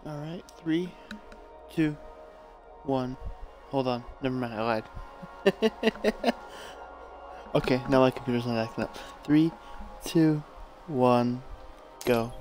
Alright, 3, 2, 1. Hold on. Never mind, I lied. Okay, now my computer's not acting up. 3, 2, 1, go.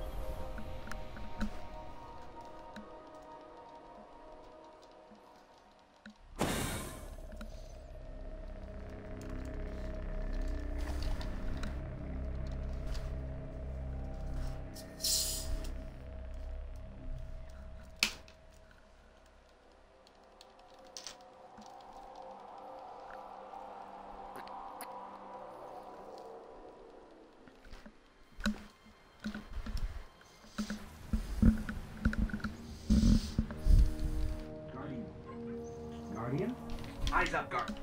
Guardian? Eyes up, guard.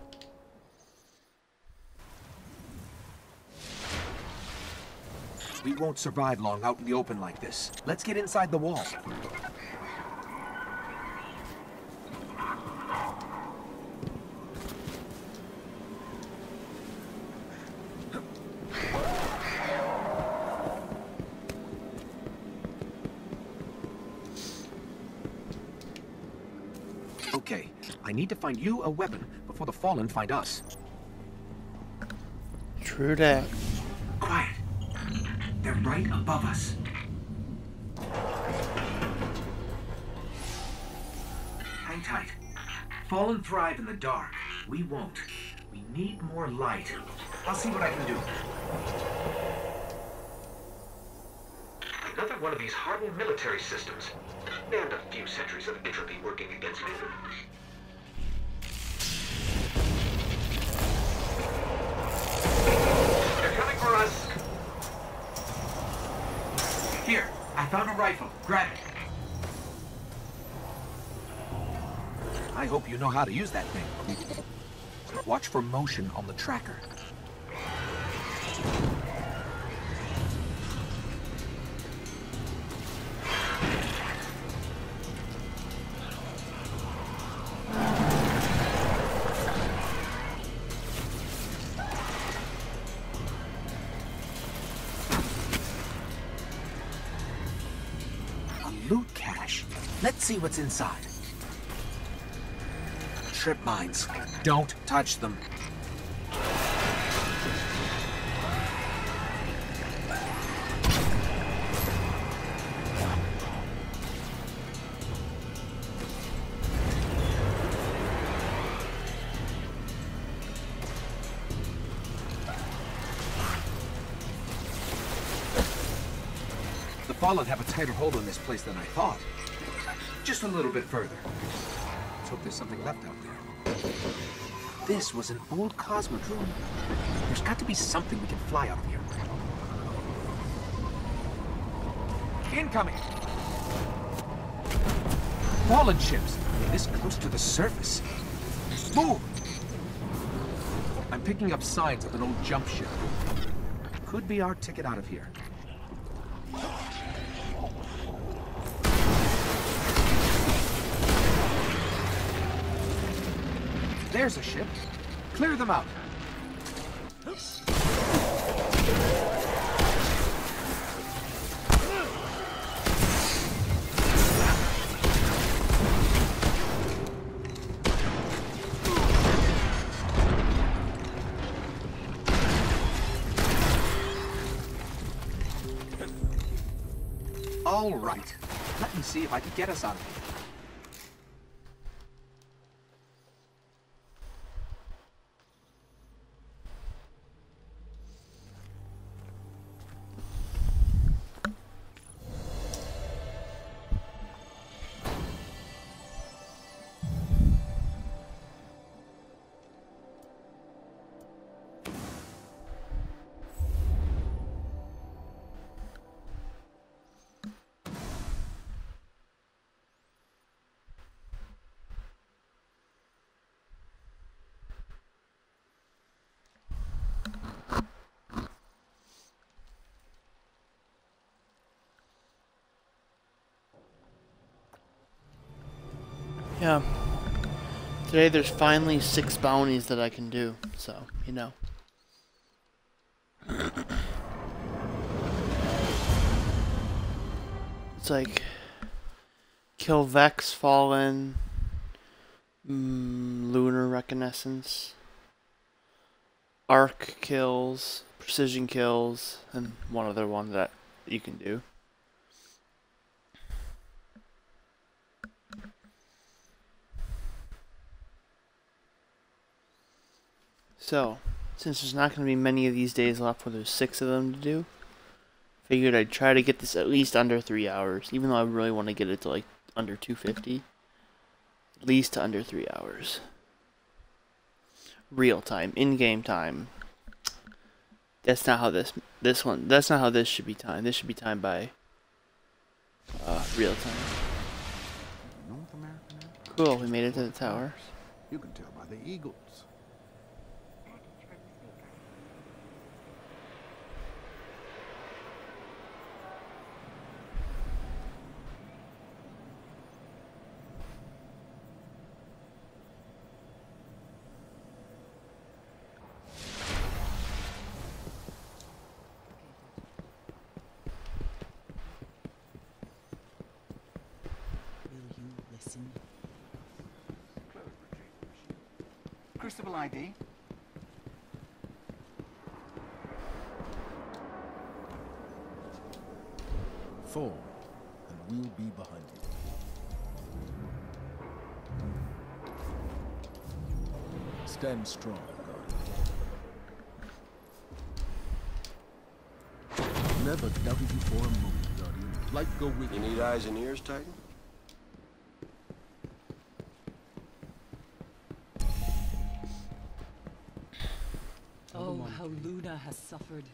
We won't survive long out in the open like this. Let's get inside the wall. Okay, I need to find you a weapon before the Fallen find us. True that. Quiet. They're right above us. Hang tight. Fallen thrive in the dark. We won't. We need more light. I'll see what I can do. Another one of these hardened military systems. And a few centuries of entropy working against me. They're coming for us. Here, I found a rifle. Grab it. I hope you know how to use that thing. Watch for motion on the tracker. Loot cache. Let's see what's inside. Trip mines. Don't touch them. The Fallen have a tighter hold on this place than I thought. Just a little bit further. Let's hope there's something left out there. This was an old Cosmodrome. There's got to be something we can fly out of here. Incoming! Fallen ships! This close to the surface. Move! I'm picking up signs of an old jump ship. Could be our ticket out of here. There's a ship. Clear them out. All right. Let me see if I can get us out of here. Yeah. Today there's finally 6 bounties that I can do, so, you know. It's like Kill Vex, Fallen, Lunar Reconnaissance, Arc kills, Precision kills, and one other one that you can do. So, since there's not going to be many of these days left where there's 6 of them to do, figured I'd try to get this at least under 3 hours, even though I really want to get it to like under 250. At least to under 3 hours. Real time, in-game time. That's not how that's not how this should be timed. This should be timed by real time. North American aircraft. Cool, we made it to the tower. You can tell by the eagles. Crucible ID. Fall, and we'll be behind you. Stand strong, Guardian. Never doubted you for a moment, Guardian. Light go with you. You need eyes and ears, Titan? Oh, how Luna has suffered.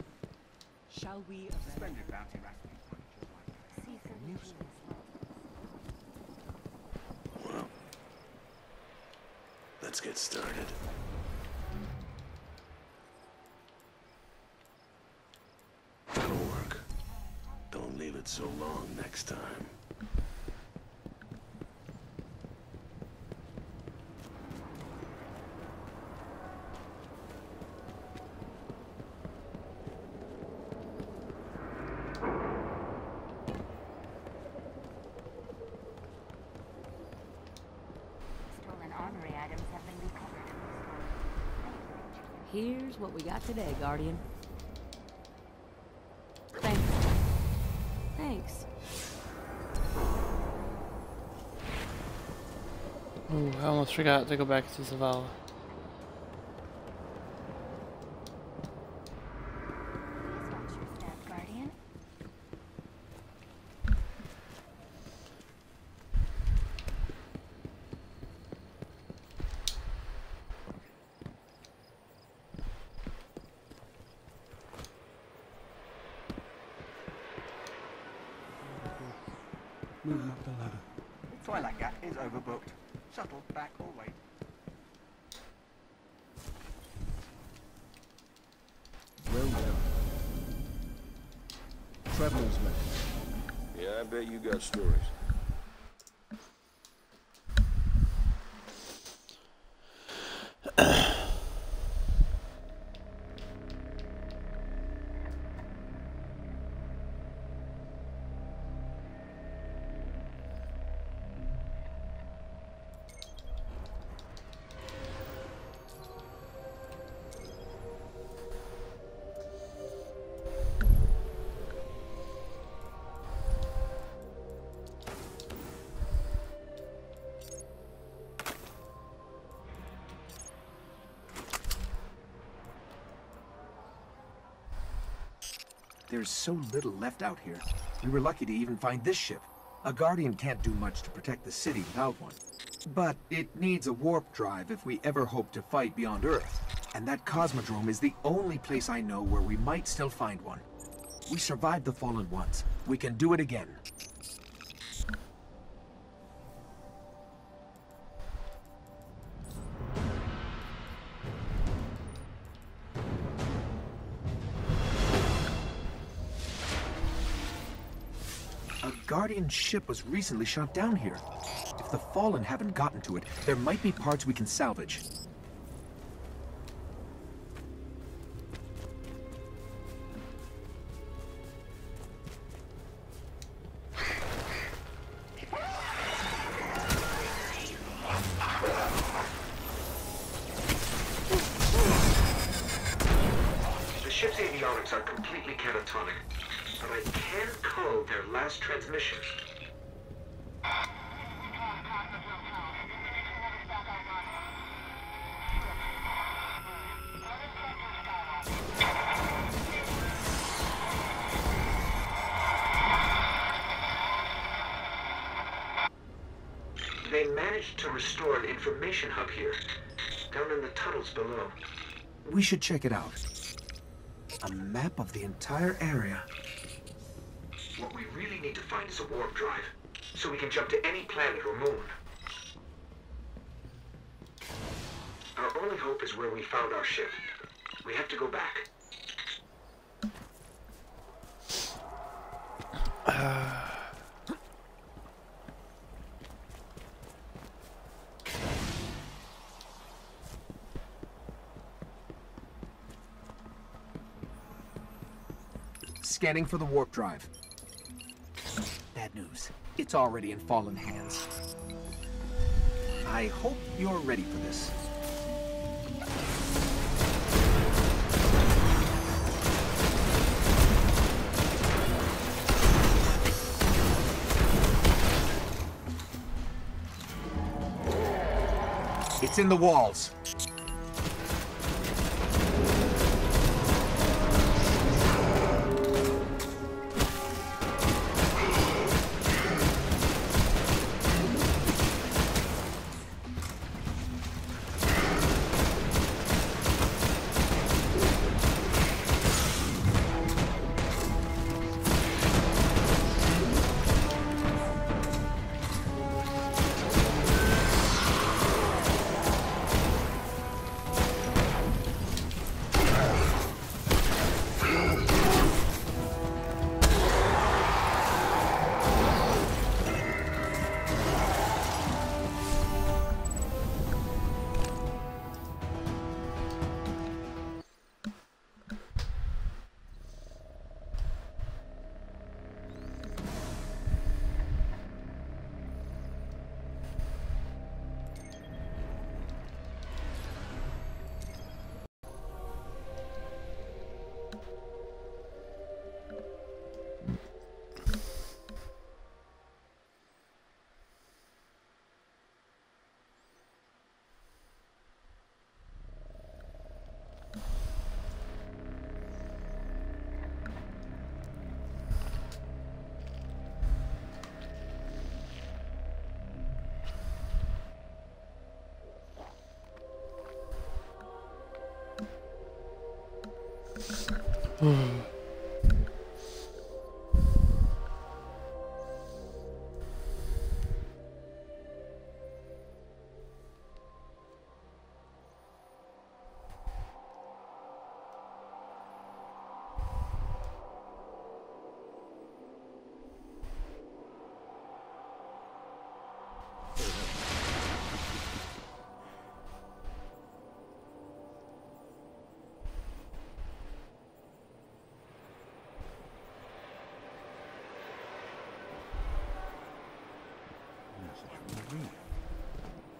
Shall we avenge? Splendid bounty rafting. Well, let's get started. That'll work. Don't leave it so long next time. Here's what we got today, Guardian. Thanks. Thanks. Ooh, I almost forgot to go back to Zavala. Moving up the ladder. Twilight Gap is overbooked. Shuttle back or wait. Well done. Traveler's map. Yeah, I bet you got stories. There's so little left out here. We were lucky to even find this ship. A Guardian can't do much to protect the city without one. But it needs a warp drive if we ever hope to fight beyond Earth. And that Cosmodrome is the only place I know where we might still find one. We survived the Fallen once. We can do it again. A Guardian ship was recently shot down here. If the Fallen haven't gotten to it, there might be parts we can salvage. warps are completely catatonic, but I can code their last transmission. They managed to restore an information hub here, down in the tunnels below. We should check it out. A map of the entire area. What we really need to find is a warp drive, so we can jump to any planet or moon. Our only hope is where we found our ship. We have to go back. Scanning for the warp drive. Bad news. It's already in fallen hands. I hope you're ready for this. It's in the walls.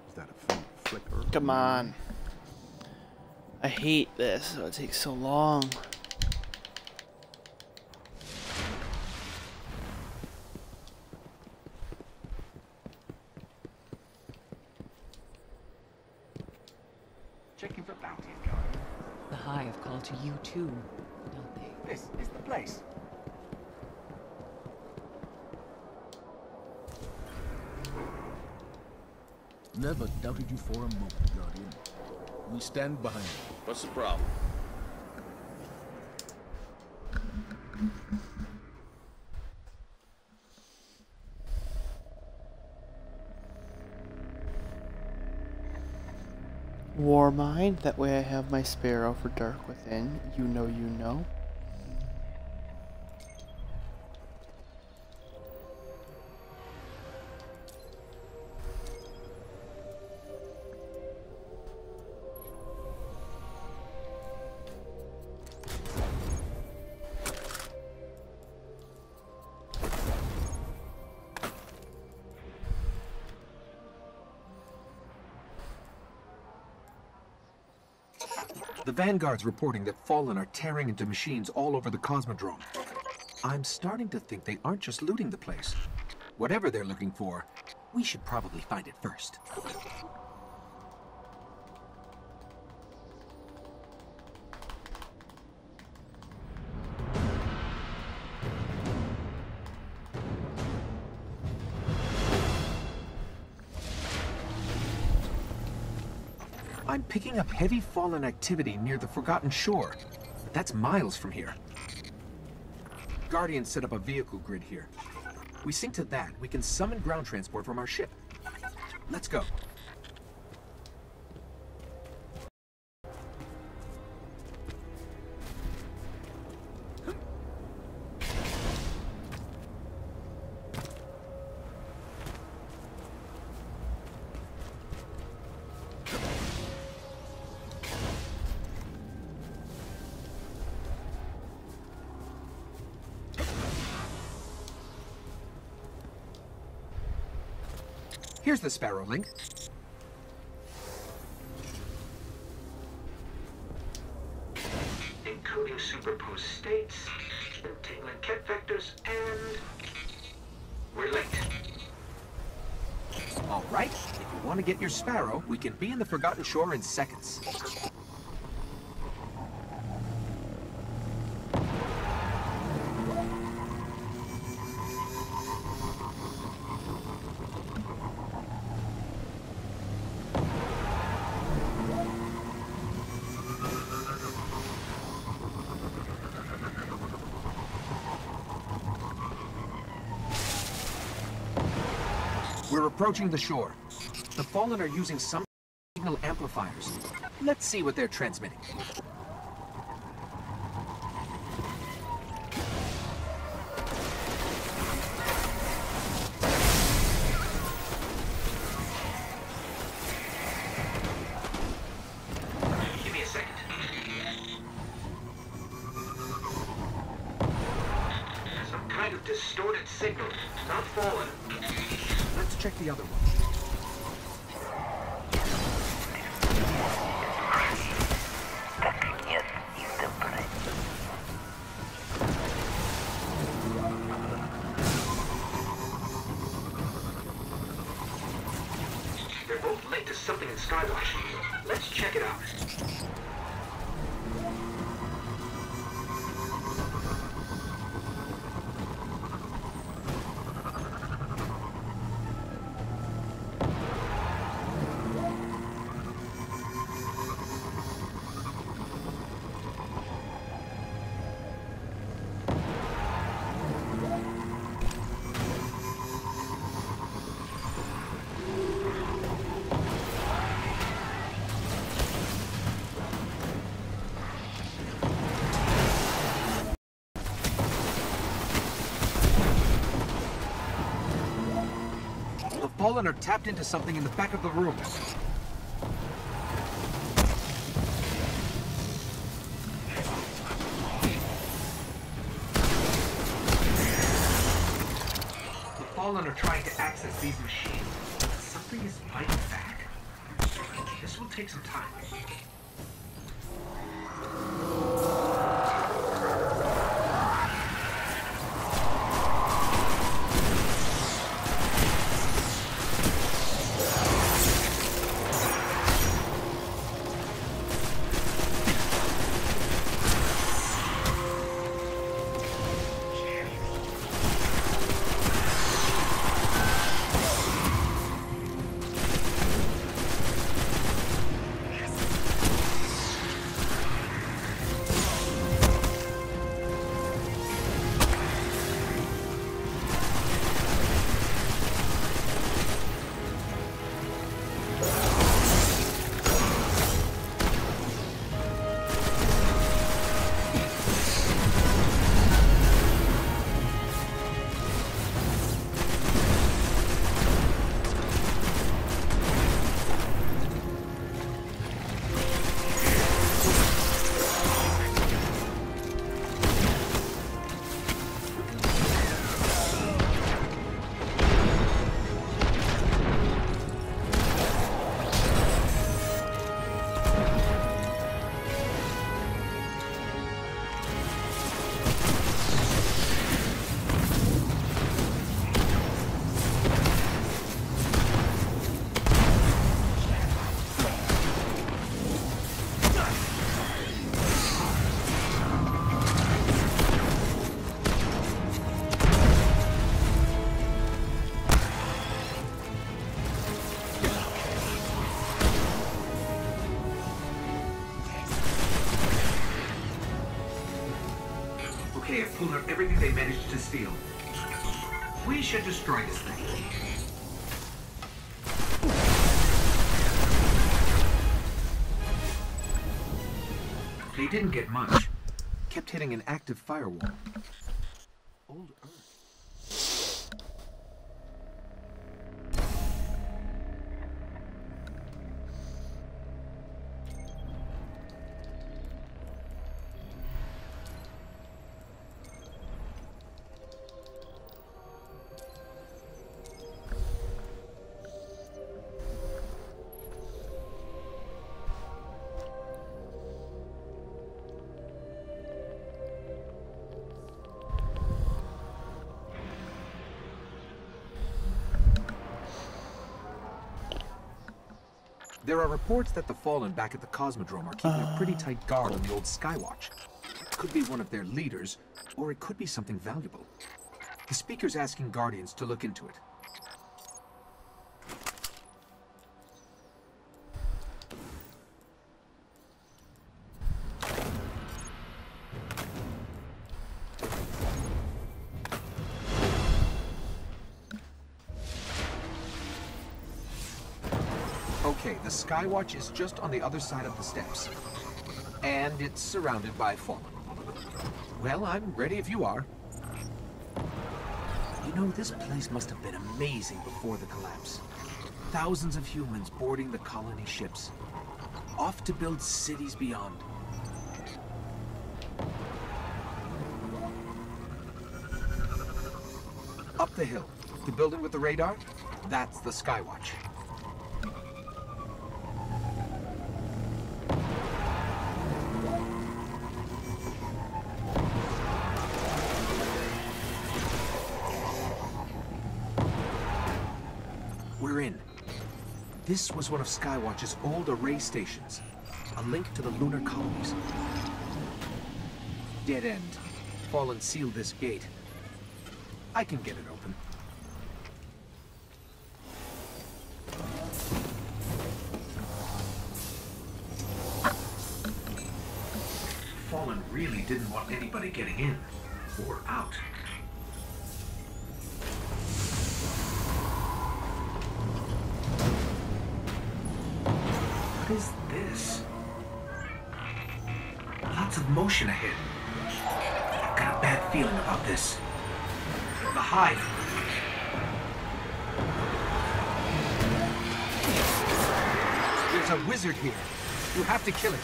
Is that a faint flicker? Come on. I hate this. It takes so long. Checking for bounty guard. The Hive call to you too, don't they? This is the place. Never doubted you for a moment, Guardian. We stand behind you. What's the problem? Warmind, that way I have my Sparrow for Dark Within. You know you know. The Vanguard's reporting that Fallen are tearing into machines all over the Cosmodrome. I'm starting to think they aren't just looting the place. Whatever they're looking for, we should probably find it first. I'm picking up heavy Fallen activity near the Forgotten Shore, but that's miles from here. Guardians set up a vehicle grid here. We sync to that, we can summon ground transport from our ship. Let's go. Here's the Sparrow link. Encoding superposed states, entangling ket vectors, and we're late. All right, if you want to get your Sparrow, we can be in the Forgotten Shore in seconds. We're approaching the shore. The Fallen are using some signal amplifiers. Let's see what they're transmitting. Give me a second. Some kind of distorted signal, not Fallen. Let's check the other one. They're both linked to something in Skywatch. Let's check it out. The Fallen are tapped into something in the back of the room. The Fallen are trying to access these machines. Something is fighting back. This will take some time. everything they managed to steal. We should destroy this thing. They didn't get much. Kept hitting an active firewall. Old Earth. There are reports that the Fallen back at the Cosmodrome are keeping a pretty tight guard on the old Skywatch. Could be one of their leaders, or it could be something valuable. The Speaker's asking Guardians to look into it. Okay, the Skywatch is just on the other side of the steps. And it's surrounded by Fallen. Well, I'm ready if you are. You know, this place must have been amazing before the collapse. Thousands of humans boarding the colony ships. Off to build cities beyond. Up the hill. The building with the radar? That's the Skywatch. We're in. This was one of Skywatch's old array stations. A link to the lunar colonies. Dead end. Fallen sealed this gate. I can get it open. Fallen really didn't want anybody getting in or out. What is this? Lots of motion ahead. I've got a bad feeling about this. The hive. There's a wizard here. You have to kill it.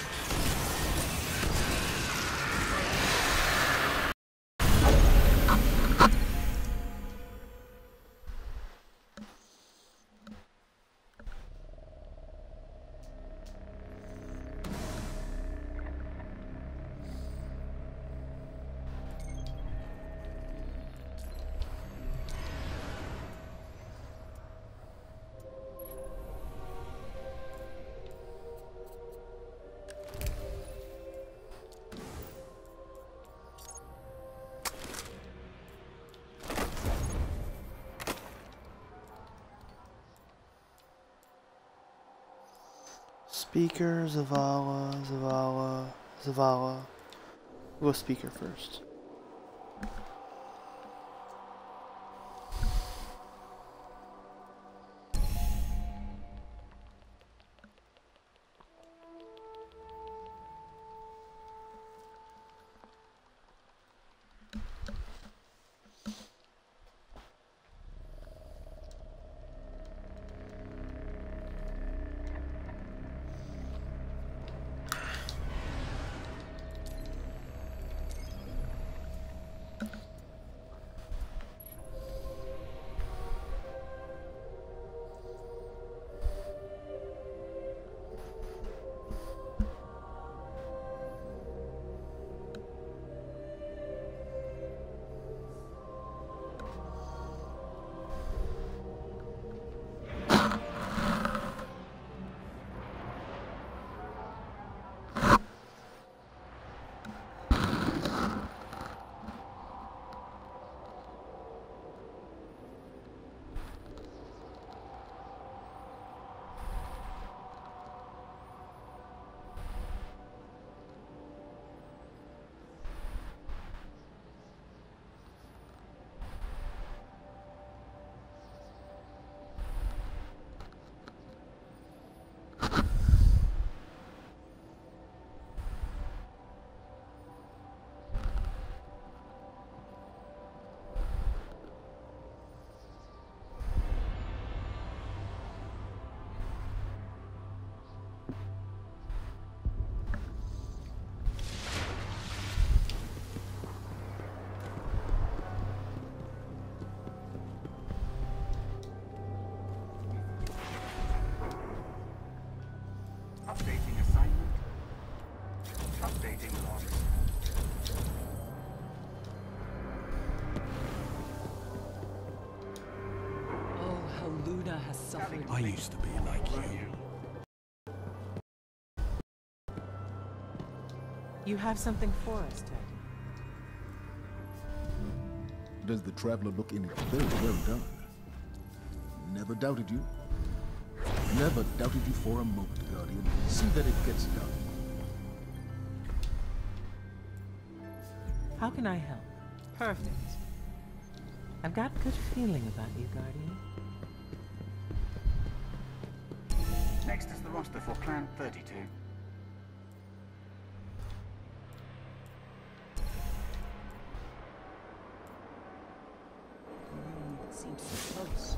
Speaker, Zavala. We'll go speaker first. suffered. I used to be like you. You have something for us, Ted. Does the traveler look any very well done? Never doubted you. Never doubted you for a moment, Guardian. See that it gets done. How can I help? Perfect. I've got a good feeling about you, Guardian. Next is the roster for Clan 32. It seems so close.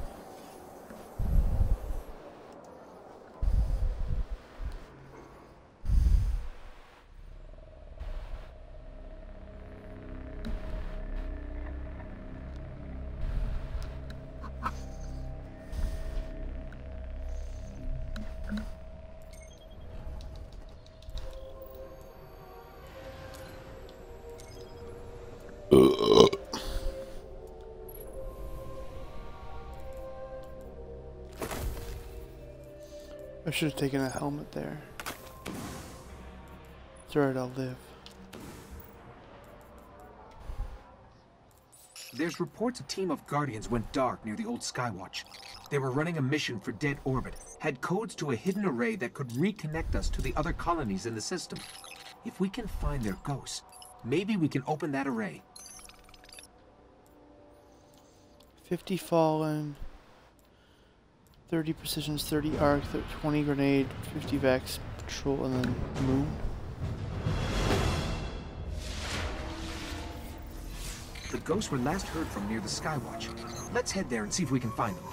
I should have taken a helmet there. It's alright, I'll live. There's reports a team of Guardians went dark near the old Skywatch. They were running a mission for Dead Orbit, had codes to a hidden array that could reconnect us to the other colonies in the system. If we can find their ghosts, maybe we can open that array. 50 fallen, 30 precisions, 30 arc, 20 grenade, 50 vex, patrol, and then moon. The ghosts were last heard from near the Skywatch. Let's head there and see if we can find them.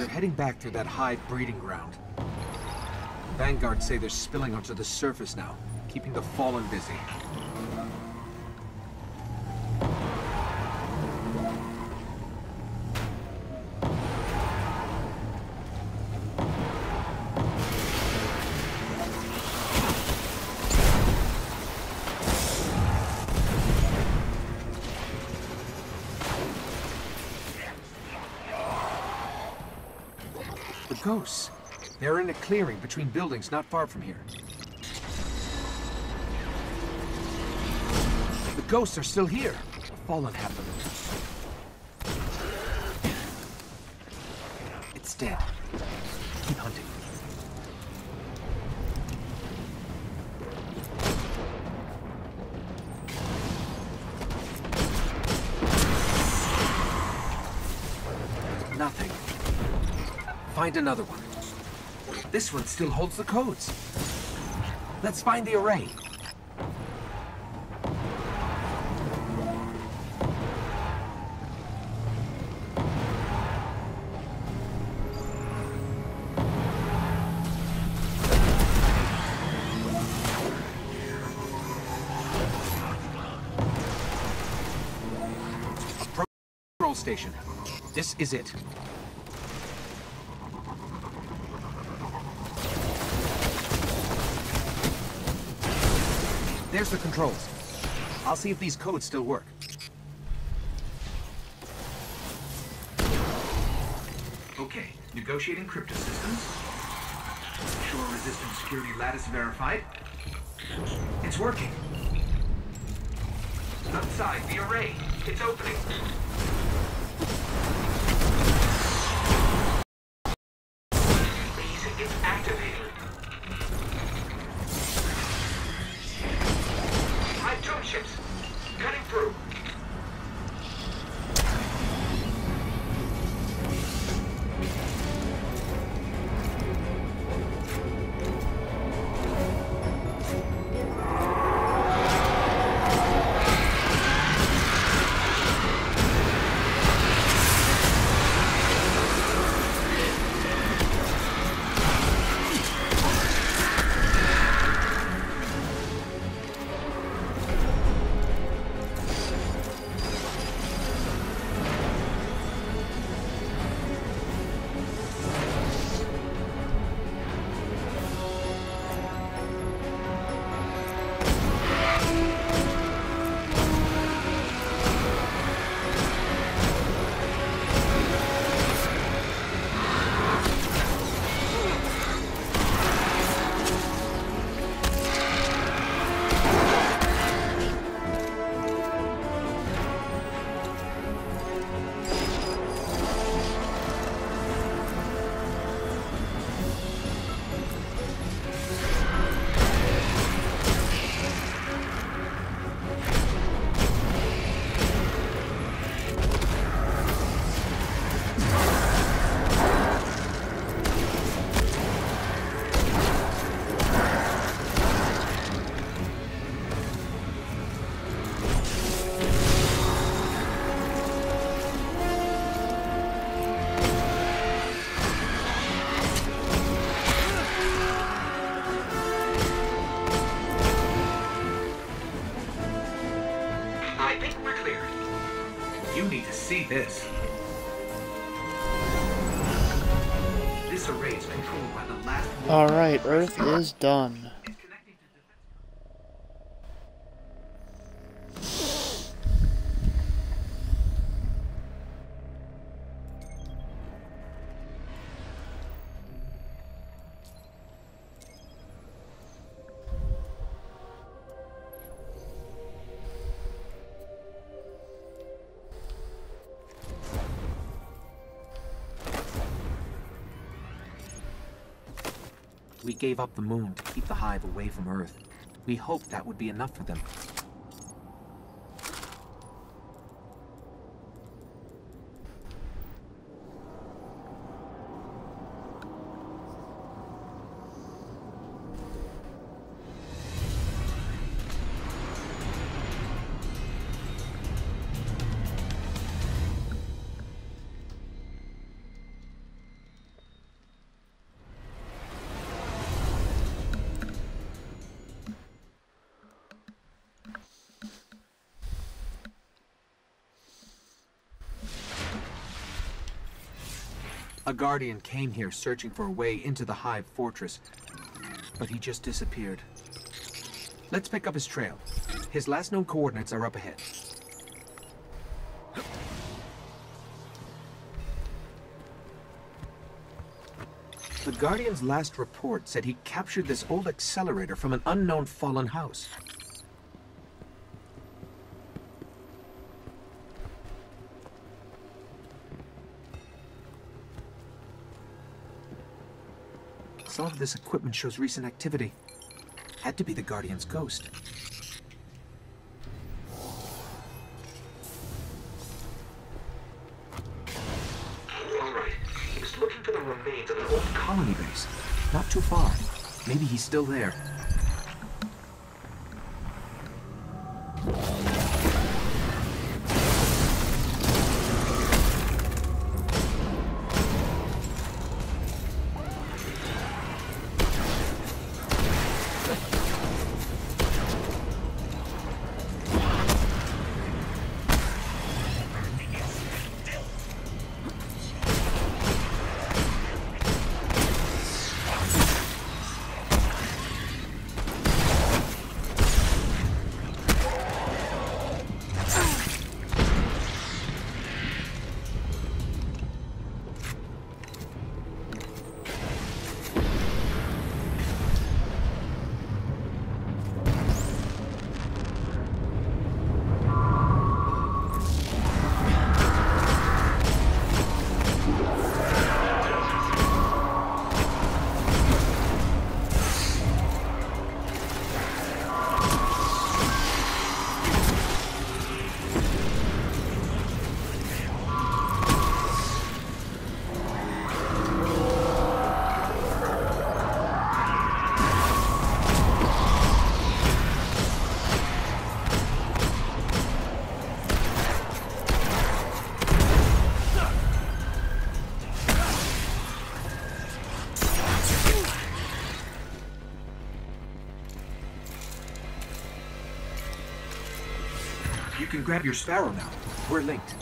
Heading back through that hive breeding ground. Vanguard say they're spilling onto the surface now, keeping the Fallen busy. Ghosts. They're in a clearing between buildings not far from here. The ghosts are still here. The Fallen have them. It's dead. Keep hunting. Nothing. Find another one. This one still holds the codes. Let's find the array. Control station. This is it. There's the controls. I'll see if these codes still work. Okay, negotiating crypto systems. Shore-resistant security lattice verified. It's working. Outside the array. It's opening. It's activated. Drone ships cutting through. this. This array is controlled by the last... Alright, Earth is done. We gave up the moon to keep the Hive away from Earth. We hoped that would be enough for them. A Guardian came here searching for a way into the Hive fortress, but he just disappeared. Let's pick up his trail. His last known coordinates are up ahead. The Guardian's last report said he captured this old accelerator from an unknown fallen house. Some of this equipment shows recent activity. Had to be the Guardian's ghost. Alright, he was looking for the remains of an old Colony base. Not too far. Maybe he's still there. You can grab your Sparrow now. We're linked.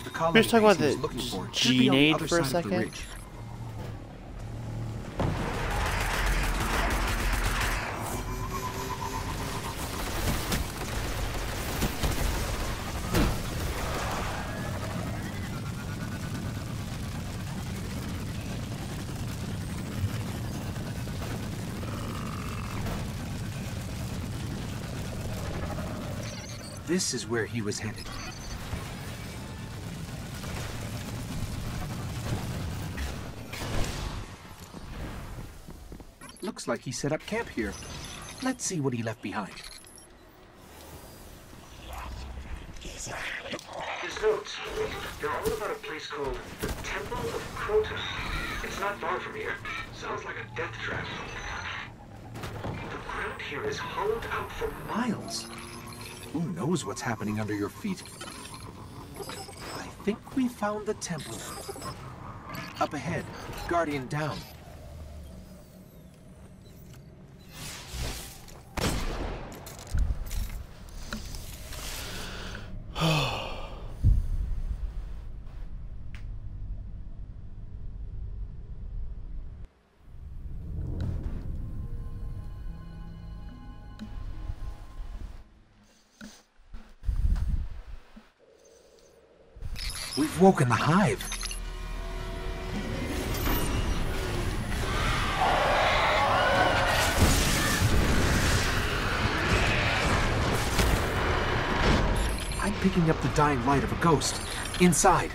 The colony Let's talk about base he was the looking for should be on the Grenade other for a side of the second. ridge. This is where he was headed. Looks like he set up camp here. Let's see what he left behind. His notes. They're all about a place called the Temple of Crota. It's not far from here. Sounds like a death trap. The ground here is hollowed out for Miles. Who knows what's happening under your feet? I think we found the temple. Up ahead, Guardian down. We've woken the hive. I'm picking up the dying light of a ghost. Inside.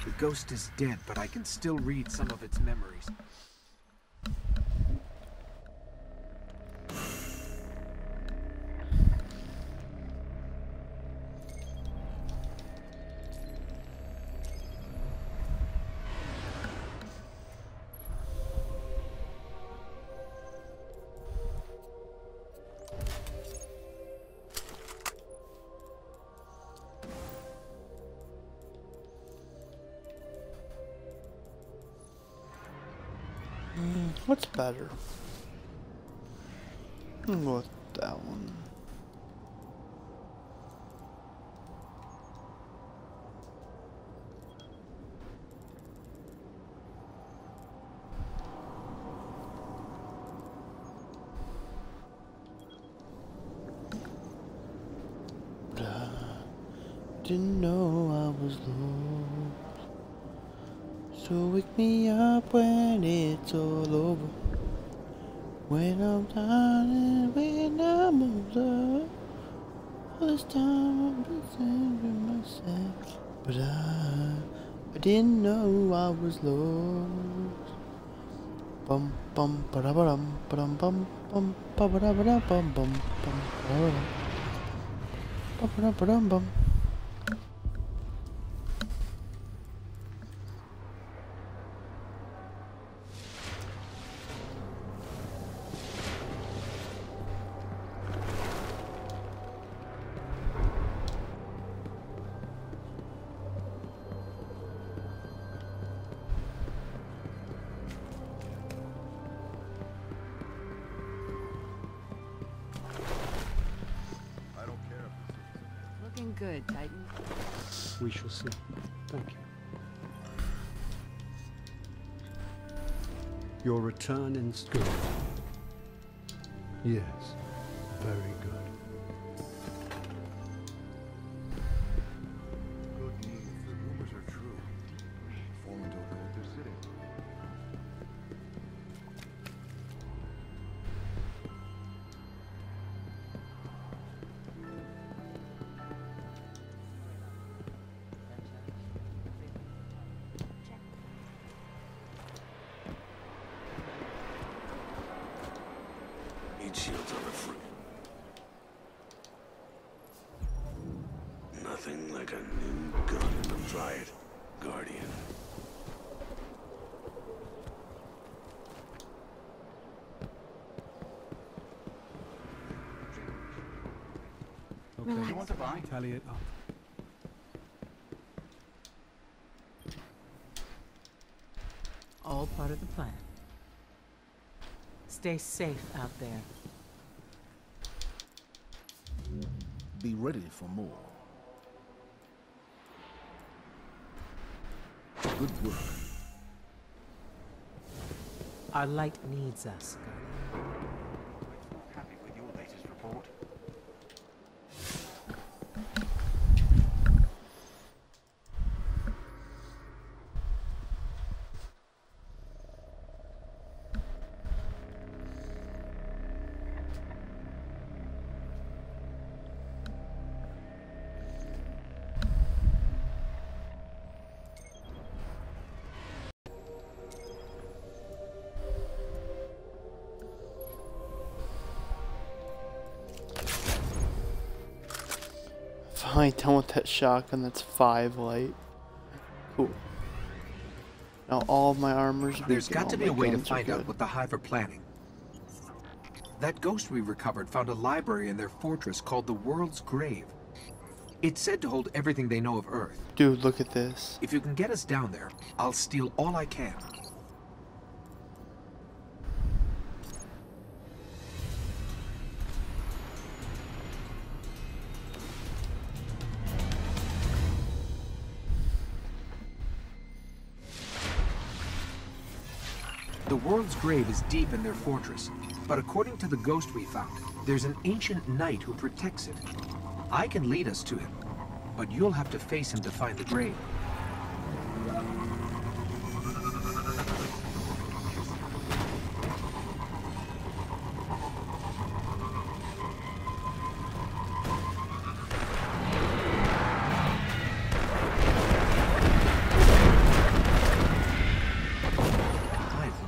The ghost is dead, but I can still read some of its memories. What's better? I'm gonna go with that one. But I didn't know I was lost. So wake me up when it's all over. When I'm tired and when I'm older. All this time I've been saying to myself. But I didn't know I was lost. Bum bum ba da ba dum ba dum bum bum ba ba da ba da bum bum bum ba ba da ba dum bum. Looking good, Titan. We shall see. Thank you. Your return in good. Yes, very good. Good news. The rumors are true. Foreman told me what they're sitting. Heat shields on the front. Nothing like a new gun in the Dryad, Guardian. Okay. You want to buy? Tally it up. All part of the plan. Stay safe out there. Be ready for more. Good work. Our light needs us, Guardian. Not happy with your latest report. Finally done with that shotgun. That's 5 light. Cool. Now all of my armor's weak. There's and got all to be my a way to guns are find out good. what the Hive are planning. That ghost we recovered found a library in their fortress called the World's Grave. It's said to hold everything they know of Earth. Dude, look at this. If you can get us down there, I'll steal all I can. The world's grave is deep in their fortress, but according to the ghost we found, there's an ancient knight who protects it. I can lead us to him, but you'll have to face him to find the grave.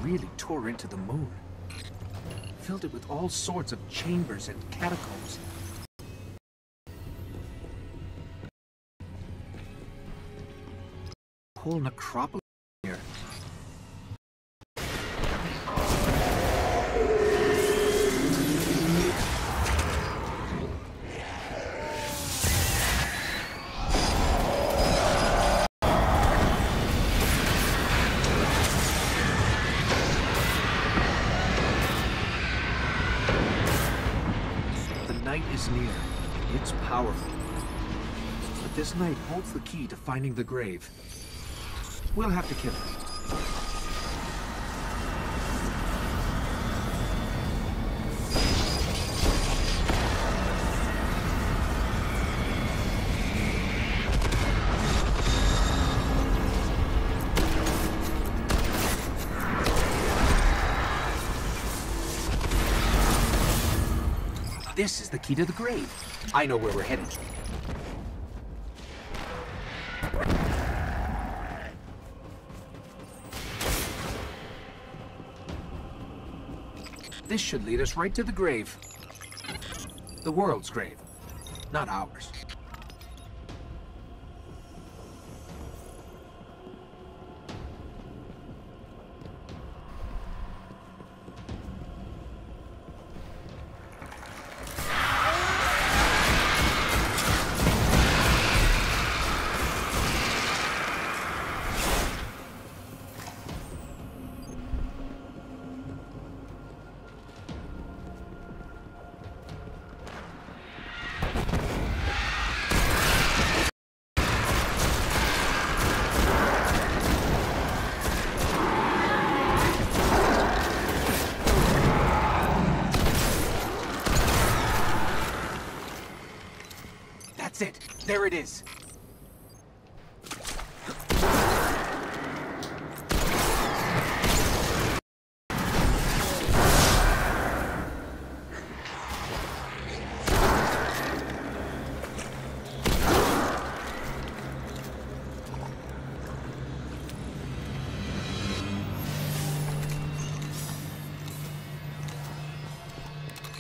Really tore into the moon. Filled it with all sorts of chambers and catacombs. Whole necropolis here. Is near. It's powerful. But this knight holds the key to finding the grave. We'll have to kill him. This is the key to the grave. I know where we're headed. This should lead us right to the grave. The world's grave, not ours. That's it. There it is.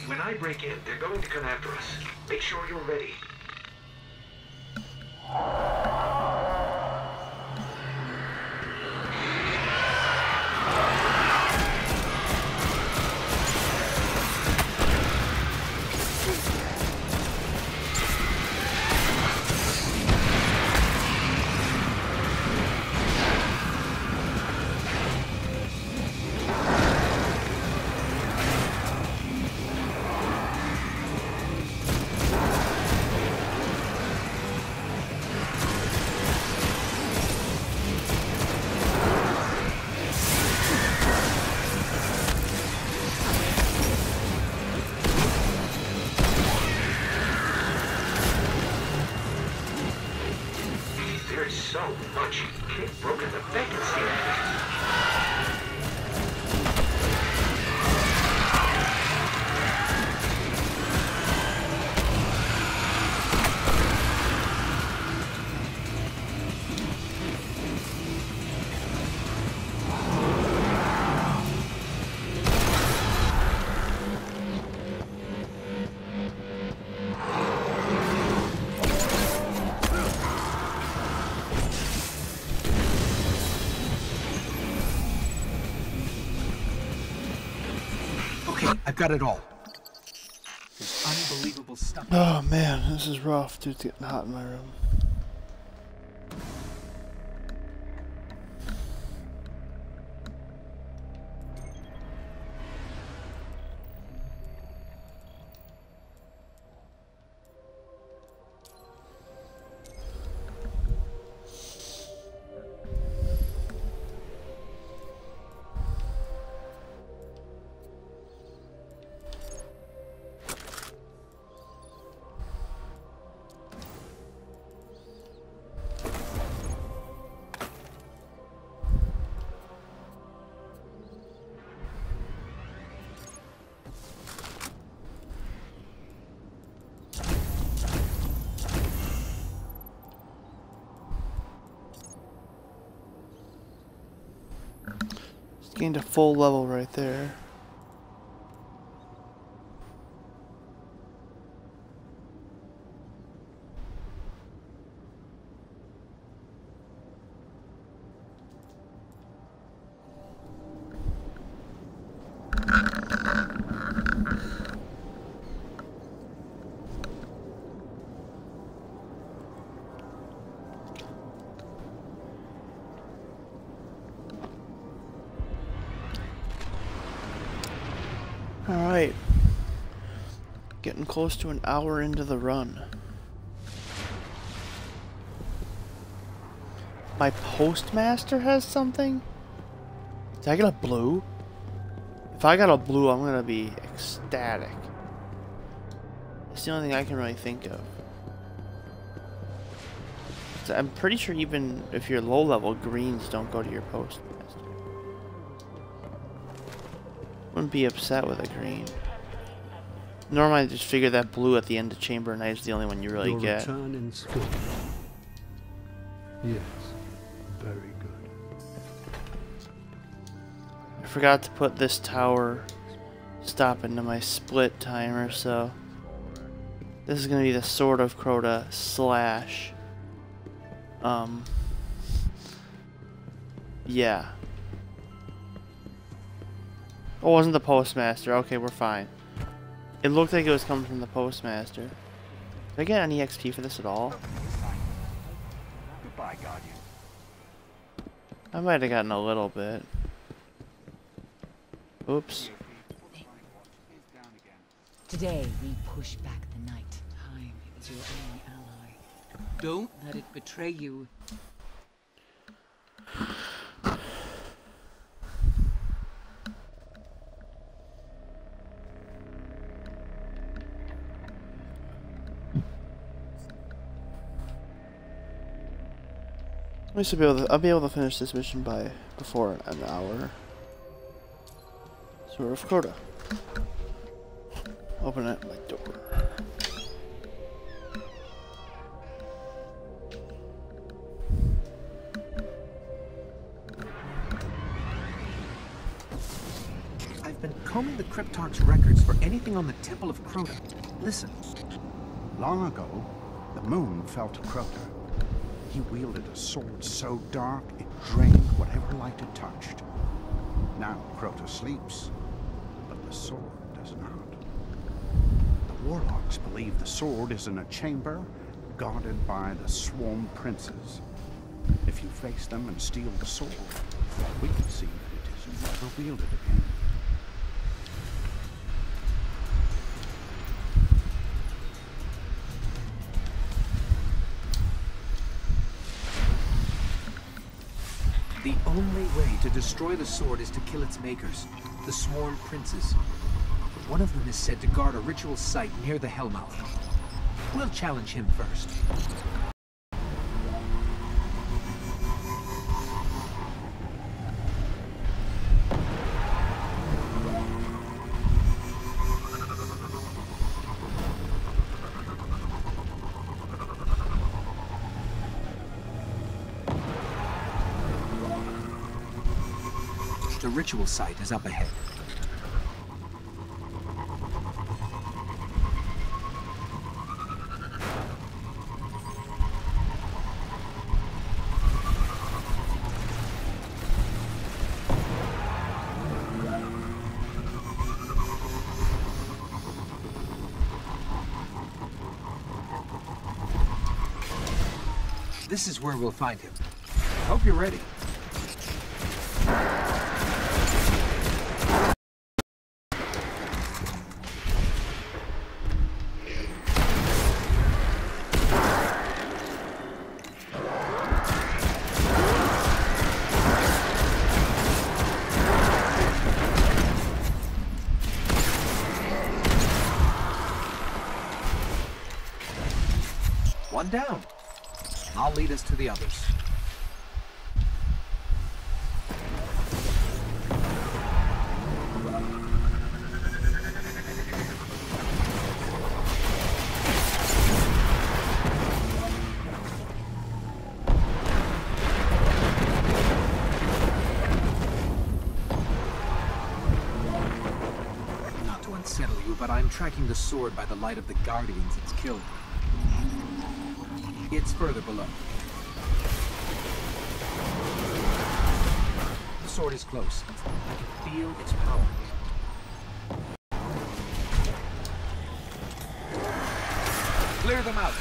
When I break in, they're going to come after us. Make sure you're ready. There's so much. They've broken the vacancy. I've got it all. This unbelievable stuff. Oh man, this is rough. Dude, it's getting hot in my room. Gained a full level right there. Alright. Getting close to an hour into the run. My postmaster has something? Did I get a blue? If I got a blue, I'm gonna be ecstatic. It's the only thing I can really think of. So I'm pretty sure even if you're low level, greens don't go to your postmaster. Wouldn't be upset with a green. Normally I just figure that blue at the end of Chamber Night is the only one you really Your get. return in skill. Yes, very good. I forgot to put this tower stop into my split timer, so this is gonna be the Sword of Crota slash yeah. Oh, it wasn't the postmaster. Okay, we're fine. It looked like it was coming from the postmaster. Did I get any XP for this at all? Goodbye, Guardian. I might have gotten a little bit. Oops. Today we push back the night. Time is your only ally. Don't let it betray you. I should be able to, I'll be able to finish this mission before an hour. Sword of Crota. Open up my door. I've been combing the Cryptarch's records for anything on the Temple of Crota. Listen. Long ago, the moon fell to Crota. He wielded a sword so dark it drained whatever light it touched. Now Crota sleeps, but the sword does not. The warlocks believe the sword is in a chamber guarded by the Swarm Princes. If you face them and steal the sword, we can see that it is never wielded again. The only way to destroy the sword is to kill its makers, the Swarm Princes. One of them is said to guard a ritual site near the Hellmouth. We'll challenge him first. The ritual site is up ahead. This is where we'll find him. Hope you're ready. One down. I'll lead us to the others. I'm tracking the sword by the light of the Guardians it's killed. It's further below. The sword is close. I can feel its power. Clear them out.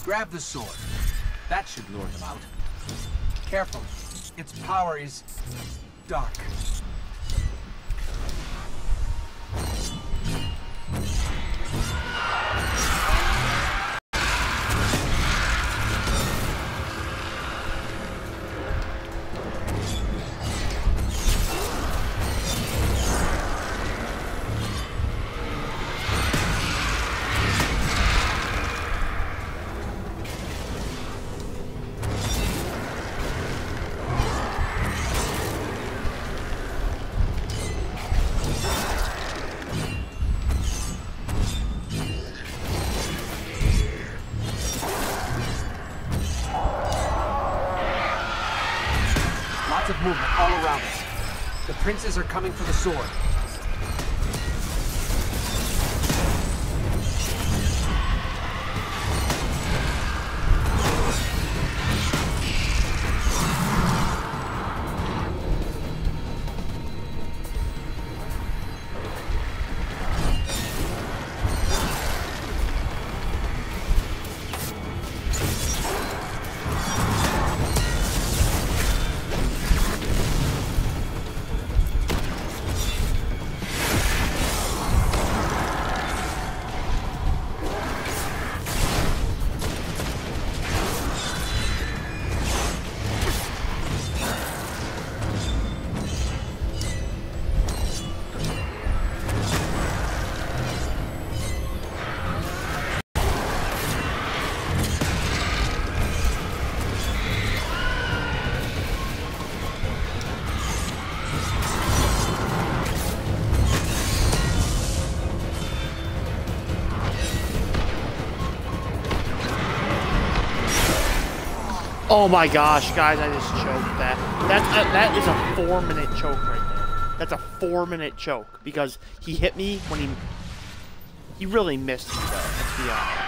Grab the sword. That should lure them out. Careful. Its power is dark. Movement all around us. The princes are coming for the sword. Oh my gosh, guys, I just choked that. That is a 4-minute choke right there. That's a 4-minute choke because he hit me when he really missed me though, let's be honest.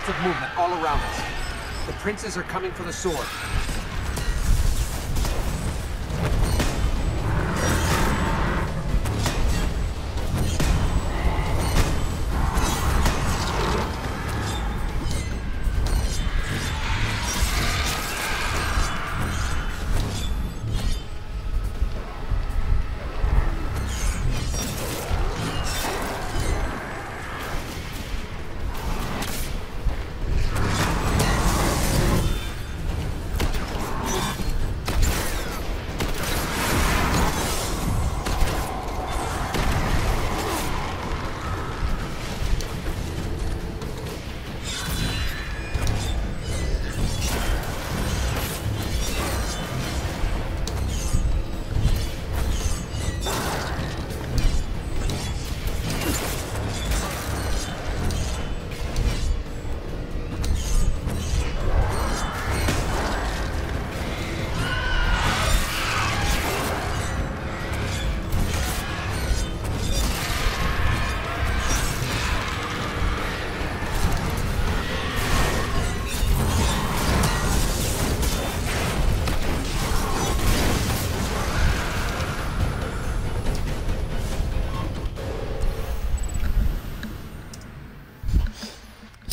Of movement all around us. The princes are coming for the sword.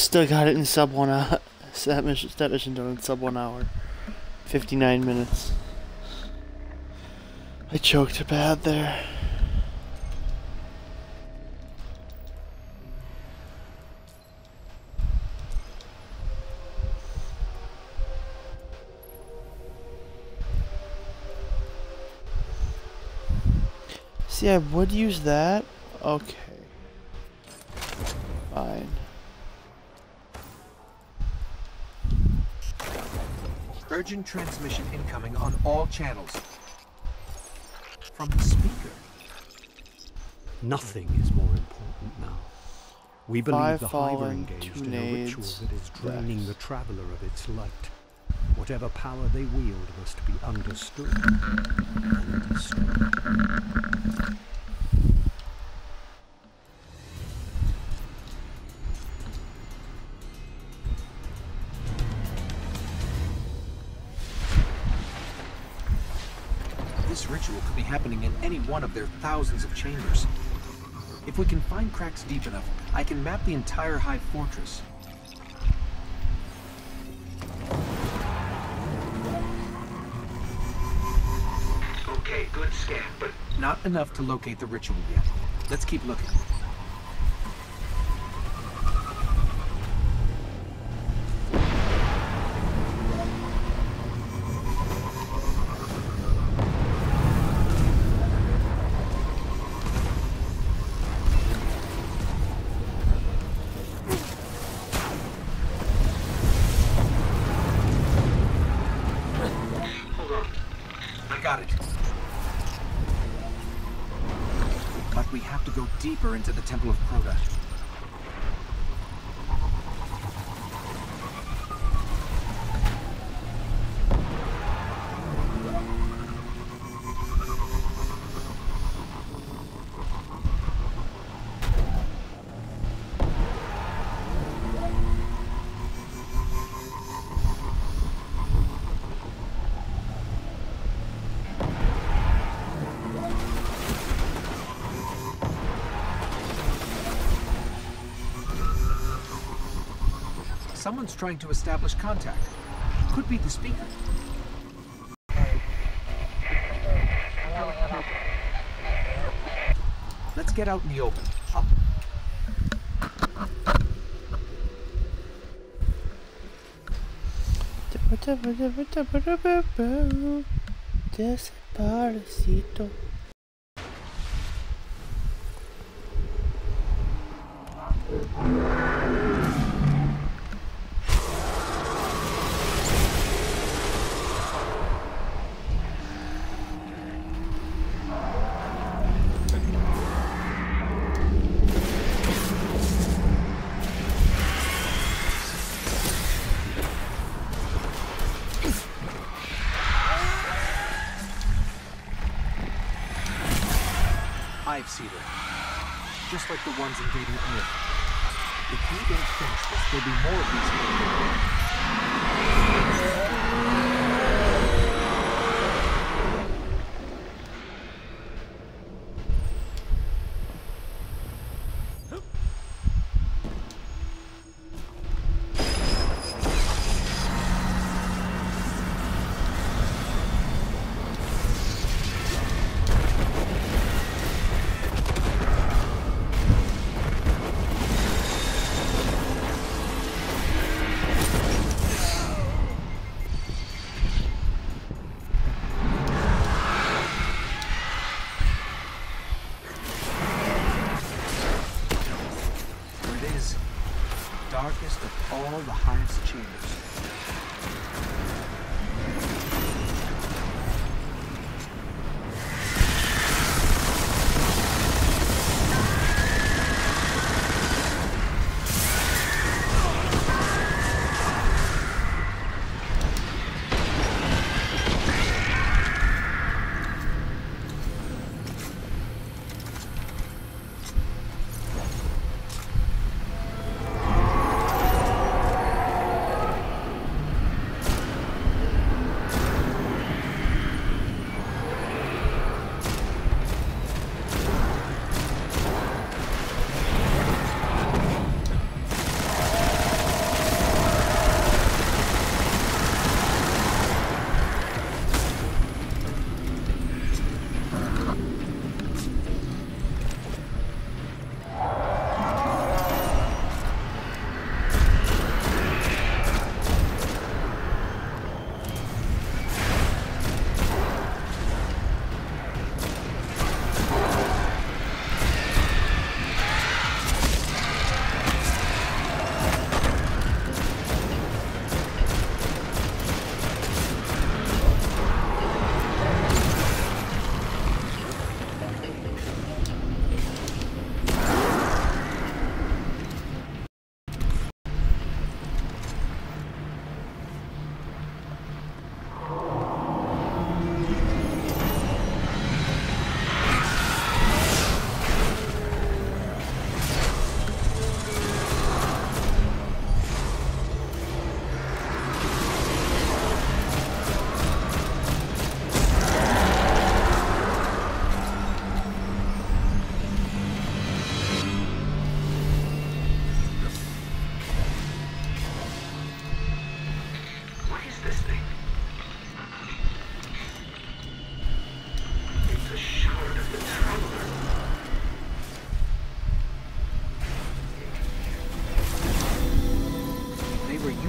Still got it in sub 1 hour. That mission done in sub 1 hour. 59 minutes. I choked bad there. See, I would use that. Okay. Fine. Urgent transmission incoming on all channels. From the speaker. Nothing is more important now. We believe 5 the Hive are fallen, engaged 2 in a ritual nades, that is draining the Traveler of its light. Whatever power they wield must be understood and destroyed. This ritual could be happening in any one of their thousands of chambers. If we can find cracks deep enough, I can map the entire Hive fortress. Okay, good scan, but Not enough to locate the ritual yet. Let's keep looking. hold on. I got it. But we have to go deeper into the Temple of Crota. Someone's trying to establish contact. Could be the speaker. Let's get out in the open. Desaparecito. Hive Cedar. Just like the ones invading Earth. If we don't finish this, there'll be more of darkest of all the Hive's chambers.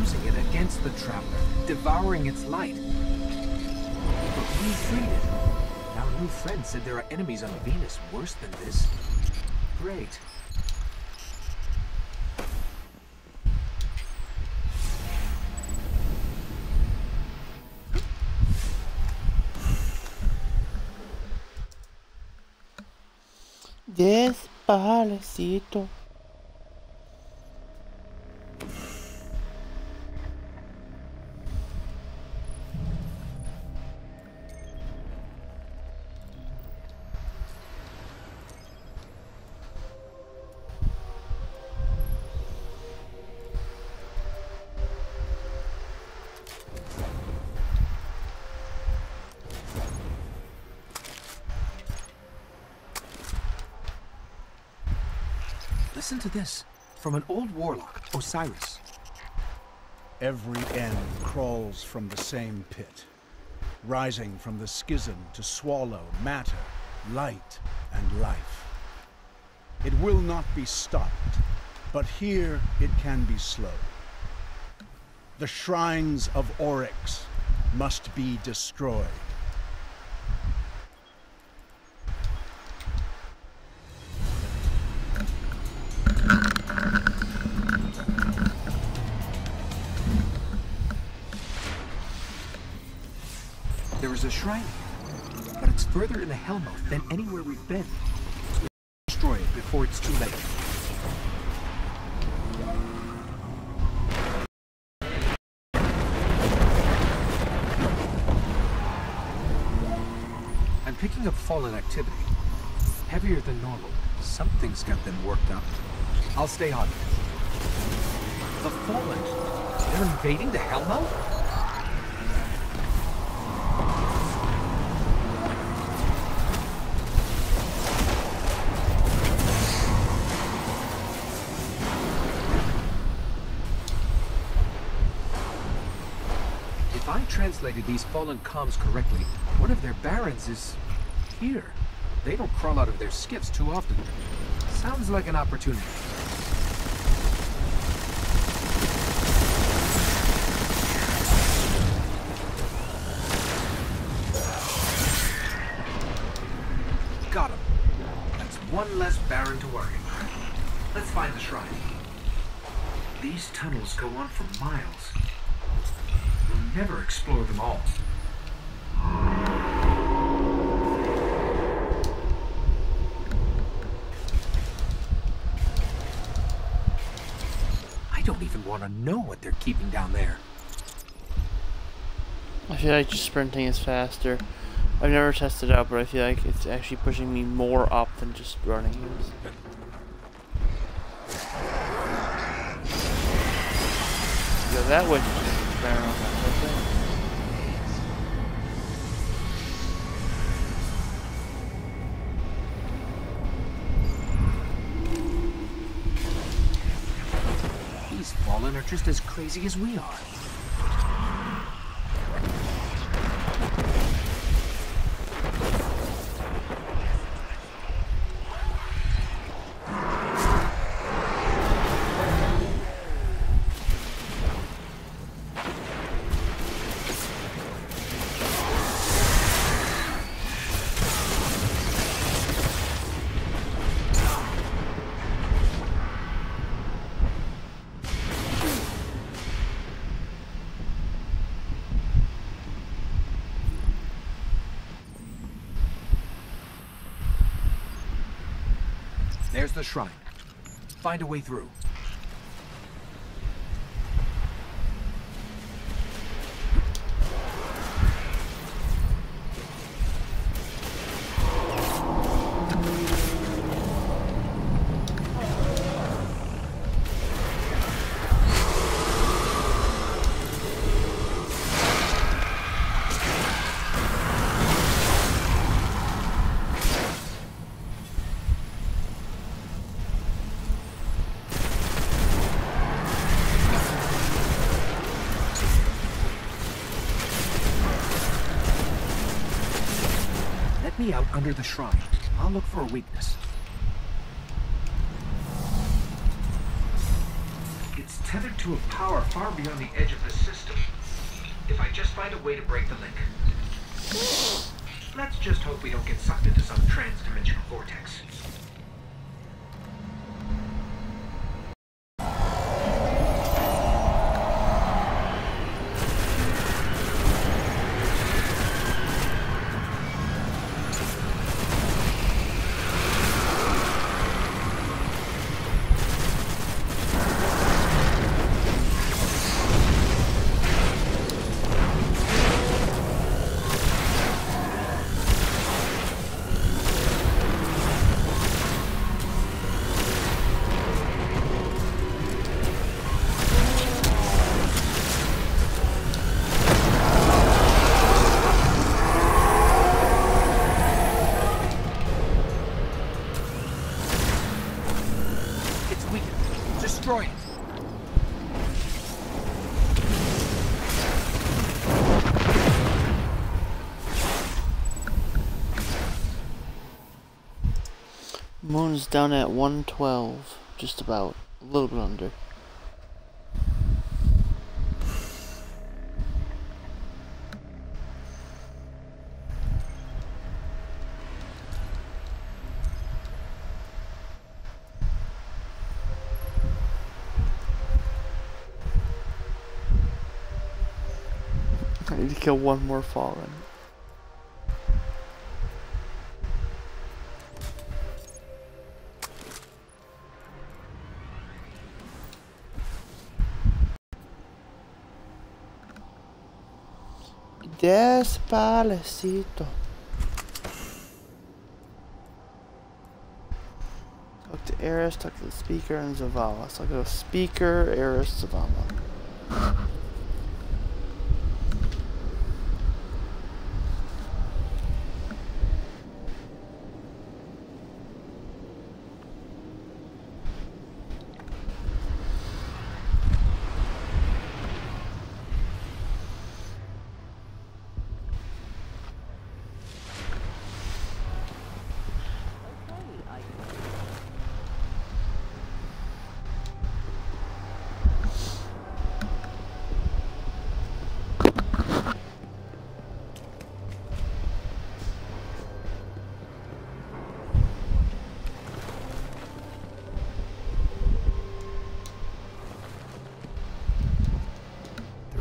using it against the Traveler, devouring its light. But we freed it. Our new friend said there are enemies on Venus worse than this. Great. Despacito. Listen to this, from an old warlock, Osiris. Every end crawls from the same pit, rising from the schism to swallow matter, light, and life. It will not be stopped, but here it can be slowed. The shrines of Oryx must be destroyed. There is a shrine here, but it's further in the Hellmouth than anywhere we've been. Destroy it before it's too late. I'm picking up fallen activity. Heavier than normal. Something's got them worked up. I'll stay on it. The Fallen? They're invading the Hellmouth? If I translated these Fallen comms correctly, one of their barons is here. They don't crawl out of their skiffs too often. Sounds like an opportunity. Got him. That's one less baron to worry about. Let's find the shrine. These tunnels go on for miles. We'll never explore them all. I don't even want to know what they're keeping down there. I feel like just sprinting is faster. I've never tested it out, but I feel like it's actually pushing me more up than just running is. Yeah, that would just ran around that whole thing. These Fallen are just as crazy as we are. There's the shrine. Find a way through. Me out under the shrine. I'll look for a weakness. It's tethered to a power far beyond the edge of the system. If I just find a way to break the link. Let's just hope we don't get sucked into some trans-dimensional vortex. Destroy it. Moon's down at 112, just about, a little bit under. I need to kill one more Fallen. Despacito. Talk to Eris, talk to the speaker, and Zavala. So I go speaker, Eris, Zavala.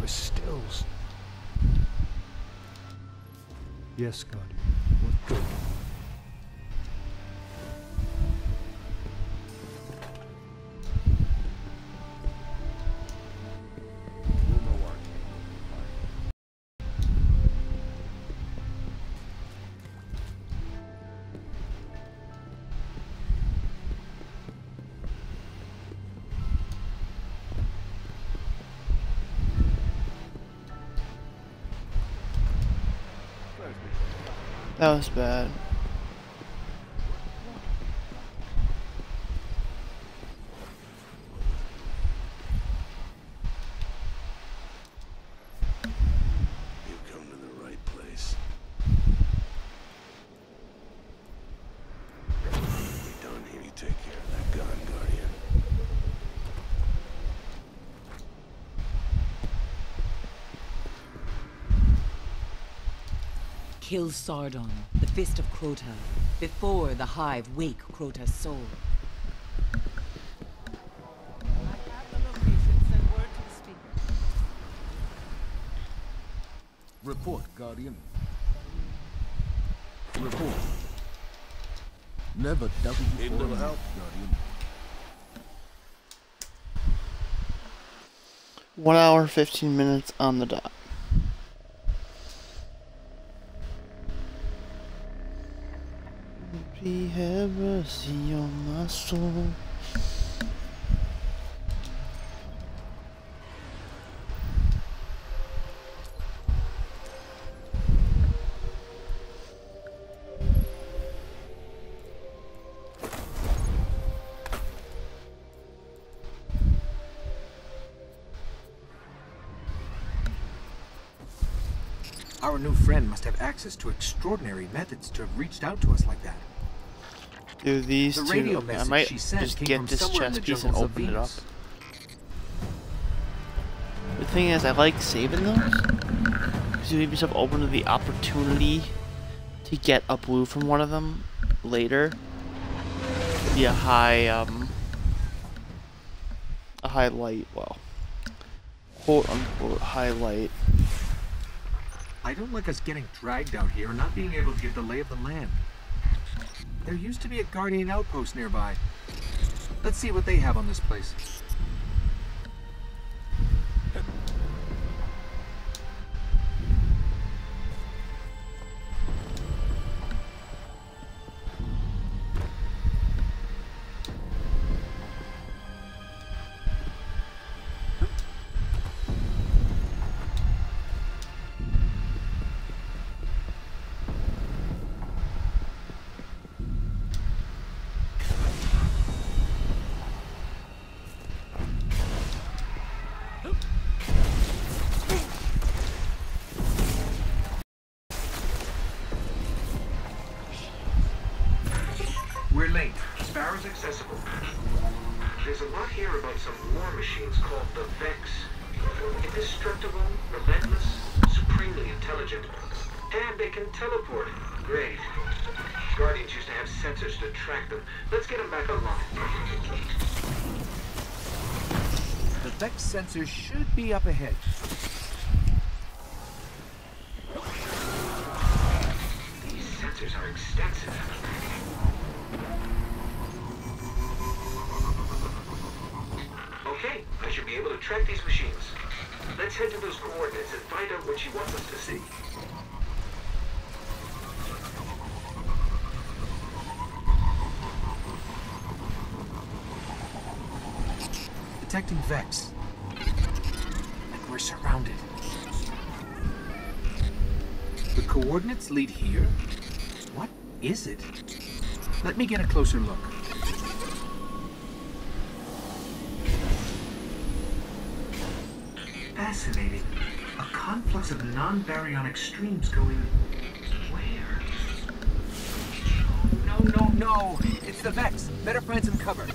Stills. Yes, Guardian. What good? That was bad. You've come to the right place. When you're done here, you take care of that gun, Guardian. Kill Sardon, the Fist of Crota, before the Hive wake Crota's soul. I have the location. Send word to the speaker. Report, Guardian. Report. Never doubted you Need a for a little help? Guardian. 1 hour, 15 minutes on the dot. We have mercy on my soul. Our new friend must have access to extraordinary methods to have reached out to us like that. Do these The two. radio I message might she sent just came get from this somewhere in chest the piece and jungles of open it up. Venus. The thing is, I like saving those because you leave yourself open to the opportunity to get a blue from one of them later. Be a high light, well, quote unquote highlight. I don't like us getting dragged out here and not being able to get the lay of the land. There used to be a Guardian outpost nearby. Let's see what they have on this place. We're late. Barrow's accessible. There's a lot here about some war machines called the Vex. Indestructible, relentless, supremely intelligent. And they can teleport. Great. Guardians used to have sensors to track them. Let's get them back online. The Vex sensor should be up ahead. These sensors are extensive. Okay, I should be able to track these machines. Let's head to those coordinates and find out what she wants us to see. Detecting Vex. Like we're surrounded. The coordinates lead here? What is it? Let me get a closer look. Fascinating. A conflux of non-baryonic streams going... where? No! It's the Vex. Better find some cover.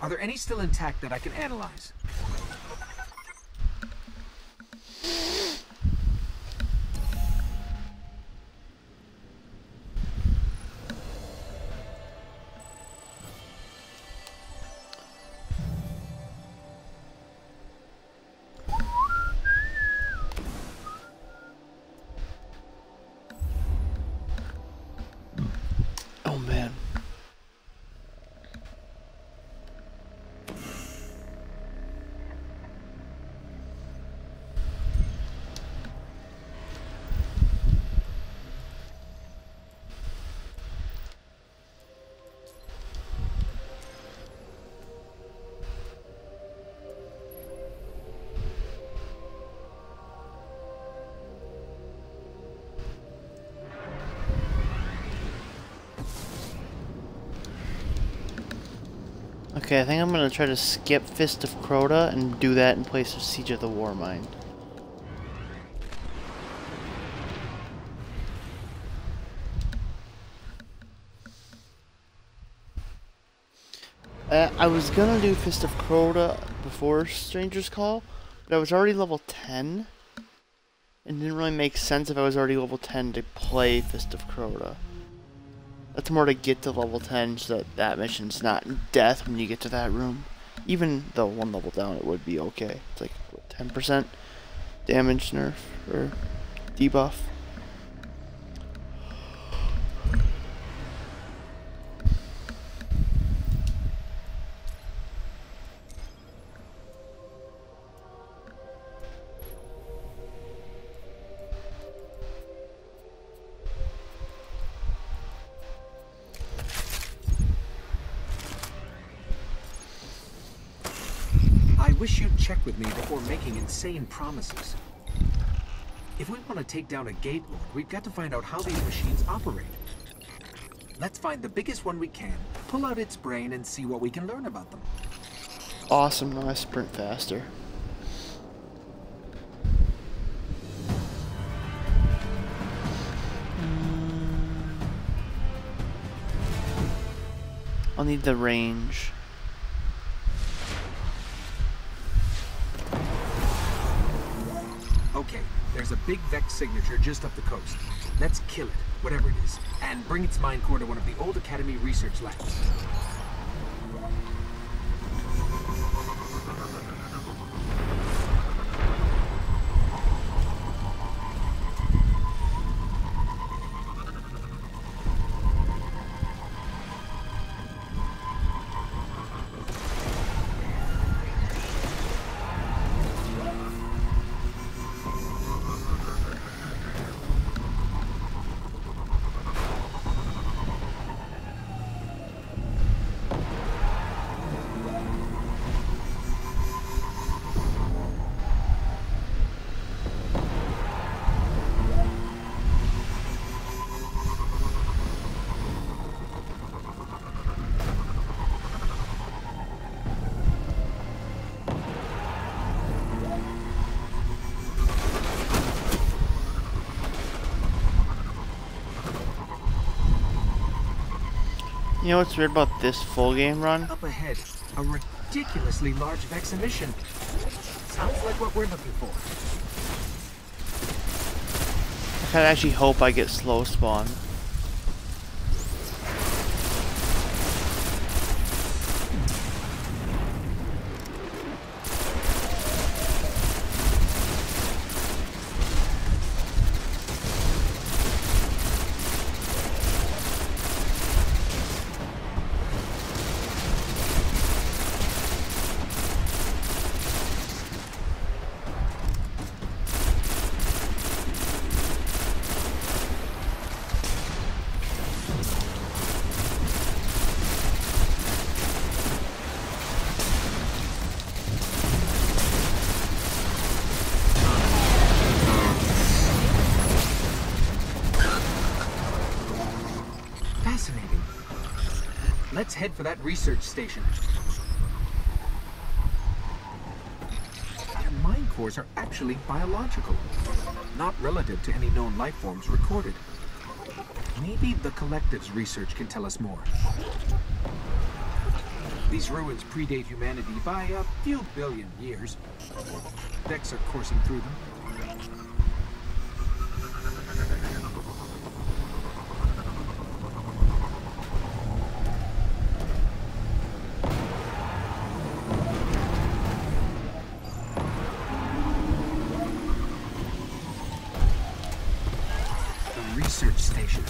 Are there any still intact that I can analyze? Oh man. Okay, I think I'm gonna try to skip Fist of Crota and do that in place of Siege of the Warmind. I was gonna do Fist of Crota before Stranger's Call, but I was already level 10. It didn't really make sense if I was already level 10 to play Fist of Crota. That's more to get to level 10 so that that mission's not death when you get to that room. Even though one level down it would be okay. It's like, what, 10% damage nerf or debuff. I wish you'd check with me before making insane promises. If we want to take down a Gate Lord, we've got to find out how these machines operate. Let's find the biggest one we can, pull out its brain, and see what we can learn about them. Awesome, now I sprint faster. I'll need the range. Okay, there's a big Vex signature just up the coast. Let's kill it, whatever it is, and bring its mind core to one of the old Academy research labs. You know what's weird about this full game run? Up ahead, a ridiculously large Vex emission. Sounds like what we're looking for. I kinda actually hope I get slow spawn. Fascinating. Let's head for that research station. Their mind cores are actually biological, not relative to any known life forms recorded. Maybe the Collective's research can tell us more. These ruins predate humanity by a few billion years. Vex are coursing through them. The research station.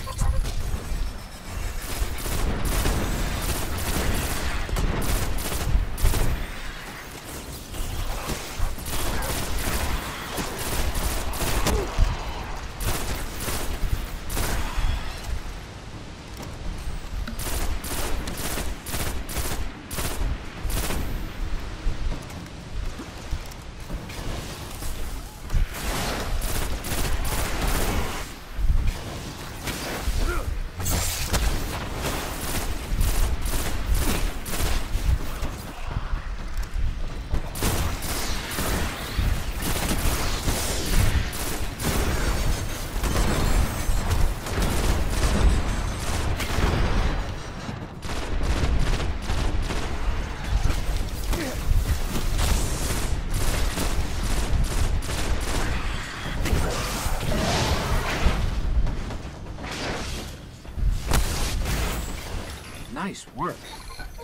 Nice work.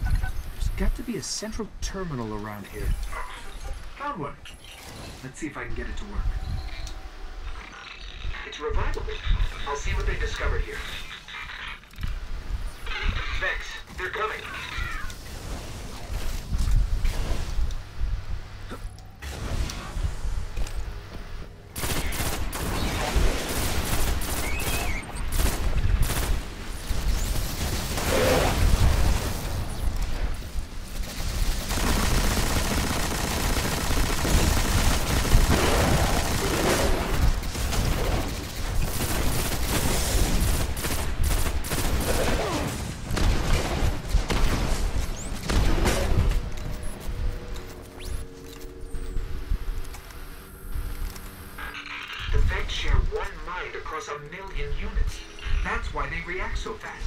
There's got to be a central terminal around here. Found one. Let's see if I can get it to work. It's revivable. I'll see what they discovered here. Vex, they're coming. Share one mind across 1 million units. That's why they react so fast.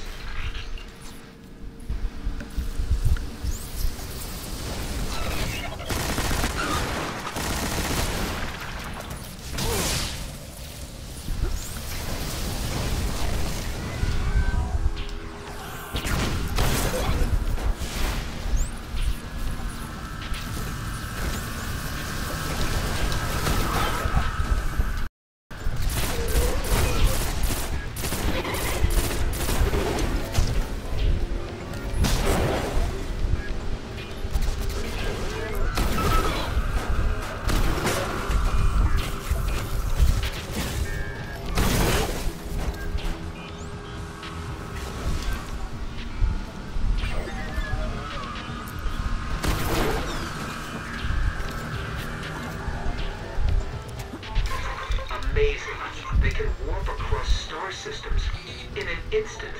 Amazing. They can warp across star systems in an instant.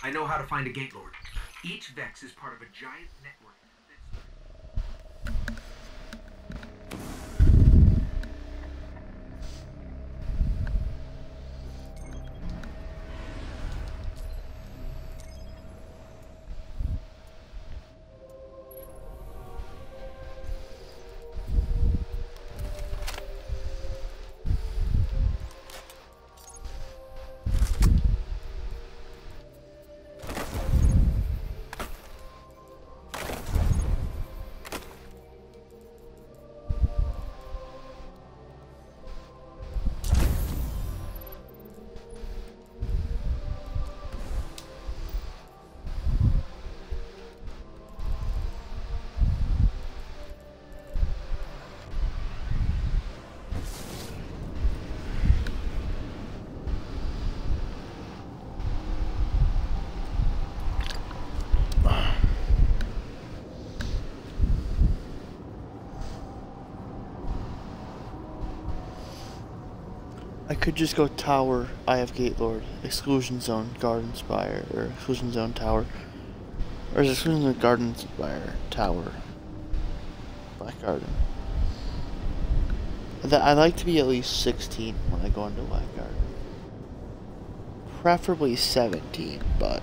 I know how to find a Gate Lord. Each Vex is part of a giant network. I could just go tower, Eye of Gate Lord, Exclusion Zone, Garden Spire, or Exclusion Zone Tower. Or is Exclusion Zone Garden Spire, Tower, Black Garden. I like to be at least 16 when I go into Black Garden. Preferably 17, but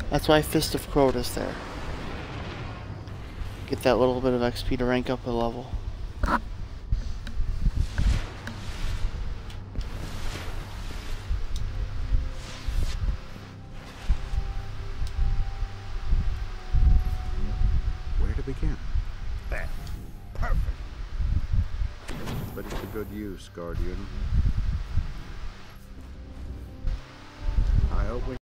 that's why Fist of Crotus there. Get that little bit of XP to rank up a level. Where to begin? There. Perfect. But it's a good use, Guardian. I hope we...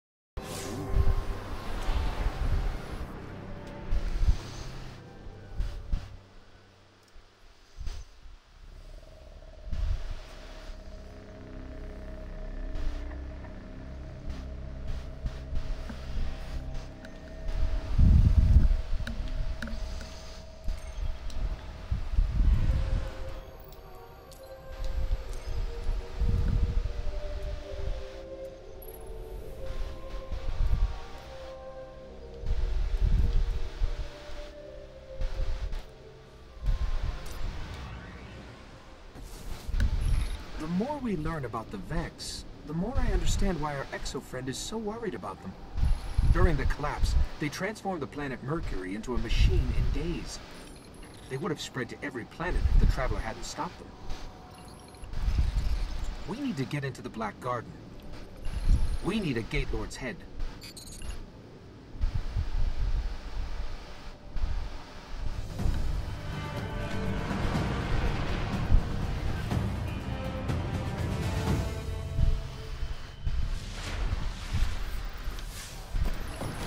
The more we learn about the Vex, the more I understand why our exo-friend is so worried about them. During the collapse, they transformed the planet Mercury into a machine in days. They would have spread to every planet if the Traveler hadn't stopped them. We need to get into the Black Garden. We need a Gate Lord's head.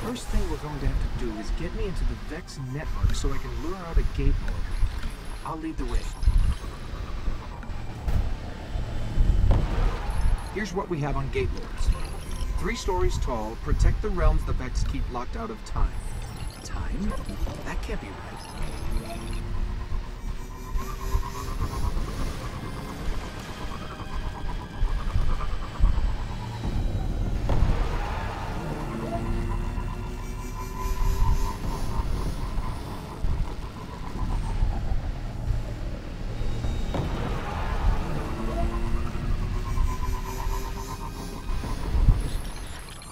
First thing we're going to have to do is get me into the Vex network so I can lure out a Gate Lord. I'll lead the way. Here's what we have on Gate Lords. 3 stories tall, protect the realms the Vex keep locked out of time. Time? That can't be right.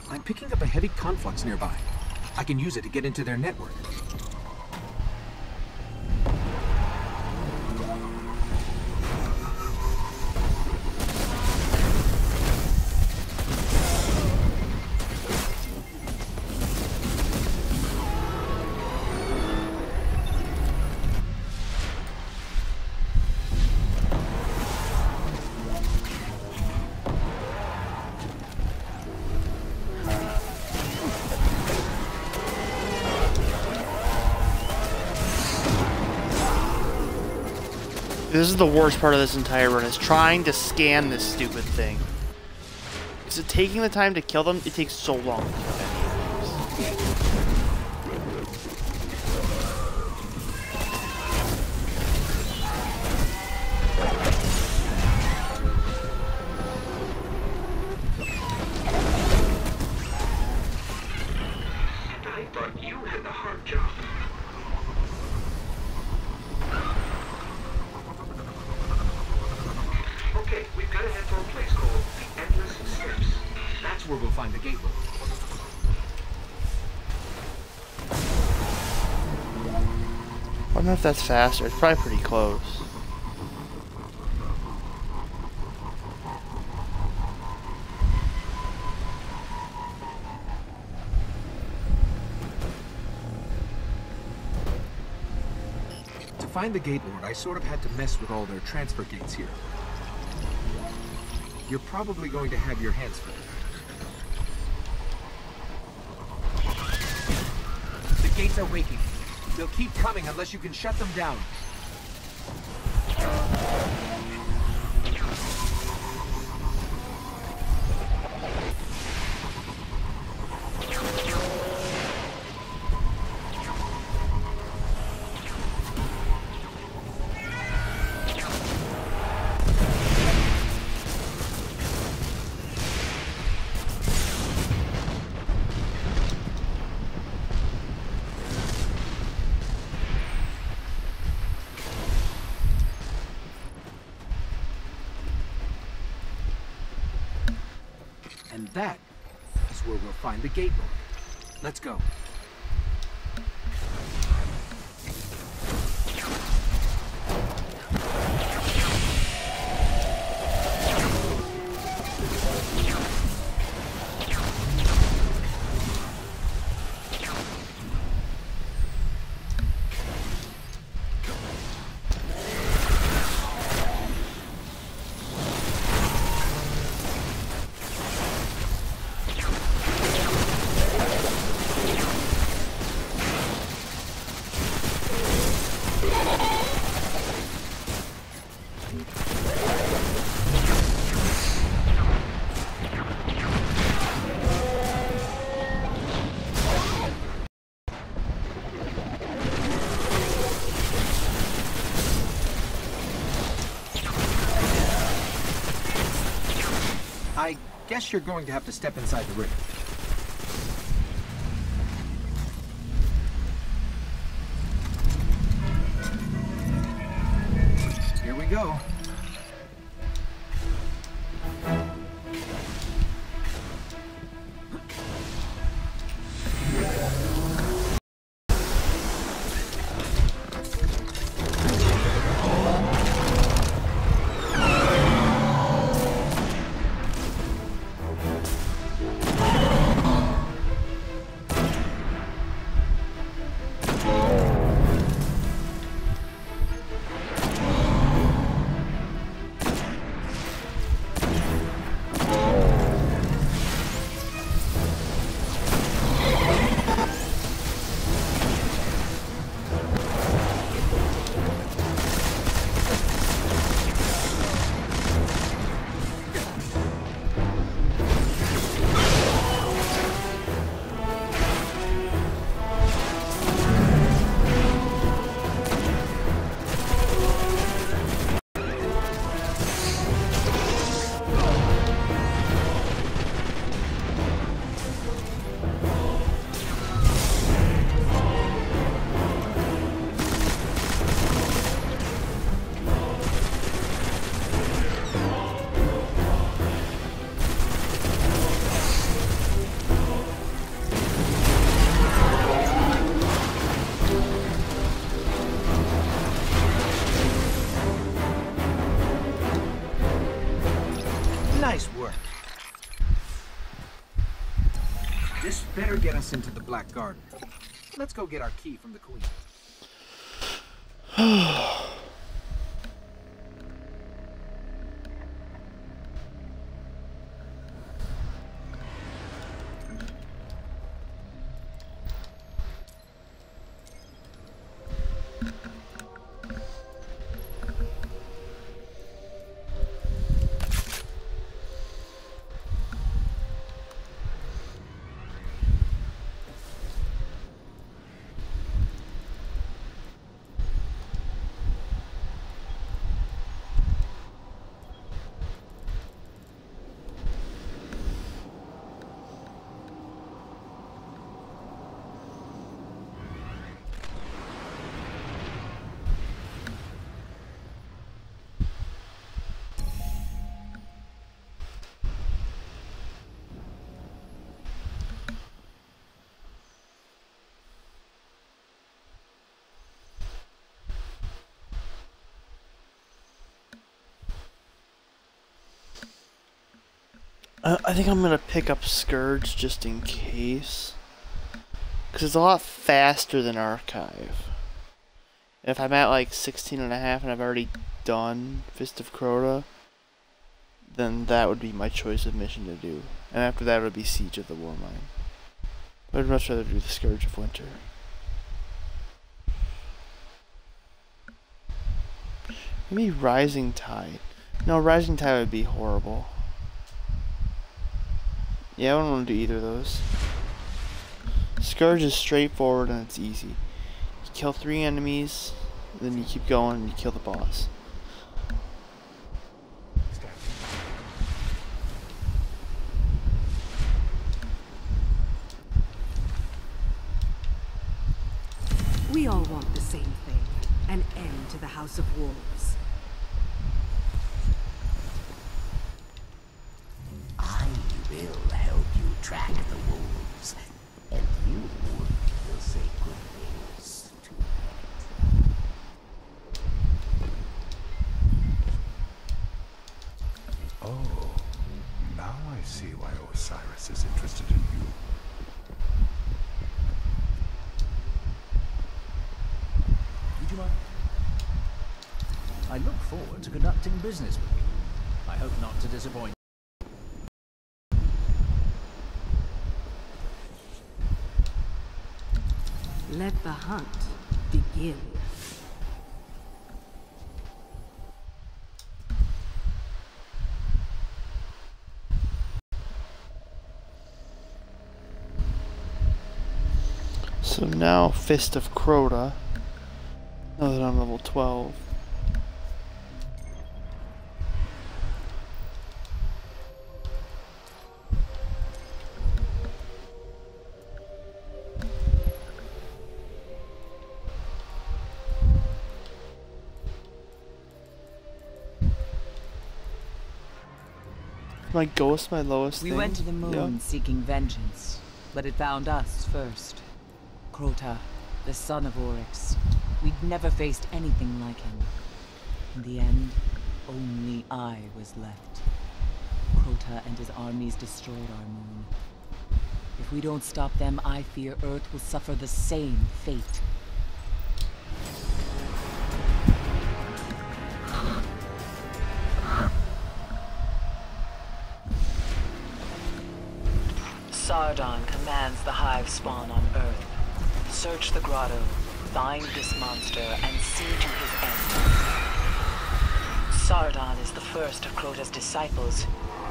I'm picking up a heavy conflux nearby. I can use it to get into their network. This is the worst part of this entire run, is trying to scan this stupid thing. Because taking the time to kill them, it takes so long to kill any of these. I thought you had the hard job. Okay, we've got to head for a place called the Endless Steps. That's where we'll find the Gate Lord. I don't know if that's faster. It's probably pretty close. To find the Gate Lord, I sort of had to mess with all their transfer gates here. You're probably going to have your hands full. The gates are waking. They'll keep coming unless you can shut them down. And that is where we'll find the Gate Lord. Let's go. I guess you're going to have to step inside the ring. Here we go. Nice work. This better get us into the Black Garden. Let's go get our key from the Queen. I think I'm gonna pick up Scourge just in case, because it's a lot faster than Archive. If I'm at like 16.5 and I've already done Fist of Crota, then that would be my choice of mission to do. And after that would be Siege of the Warmind. But I'd much rather do the Scourge of Winter. Maybe Rising Tide. No, Rising Tide would be horrible. Yeah, I don't want to do either of those. Scourge is straightforward and it's easy. You kill 3 enemies, then you keep going and you kill the boss. We all want the same thing, an end to the House of Wolves. I will track the wolves, and you will say good things to it. Oh, now I see why Osiris is interested in you. Would you mind? I look forward to conducting business with you. I hope not to disappoint. Let the hunt begin. So now, Fist of Crota. Now that I'm level 12. My ghost, my lowest We thing. went to the moon Yeah. seeking vengeance, but it found us first. Crota, the son of Oryx. We'd never faced anything like him. In the end, only I was left. Crota and his armies destroyed our moon. If we don't stop them, I fear Earth will suffer the same fate. Sardon commands the hive spawn on Earth. Search the grotto, find this monster, and see to his end. Sardon is the first of Crota's disciples.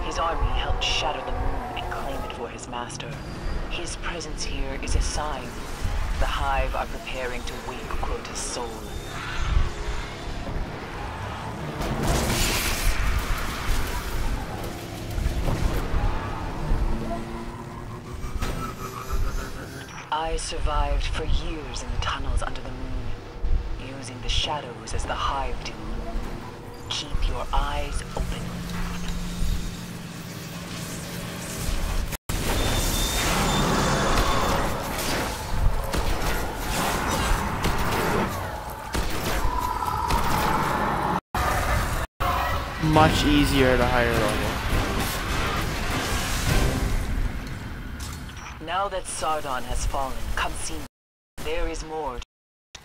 His army helped shatter the moon and claim it for his master. His presence here is a sign. The hive are preparing to wake Crota's soul. I survived for years in the tunnels under the moon, using the shadows as the hive do. Keep your eyes open. Much easier at a higher level. Now that Sardon has fallen, come see me. There is more. The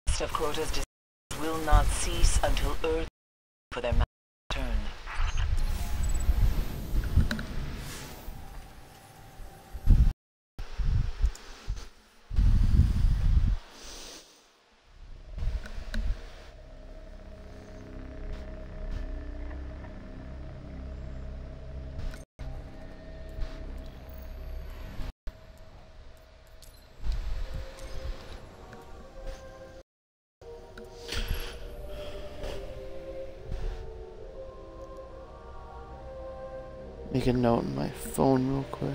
rest of Crota's disease will not cease until Earth for their turn. Make a note in my phone real quick.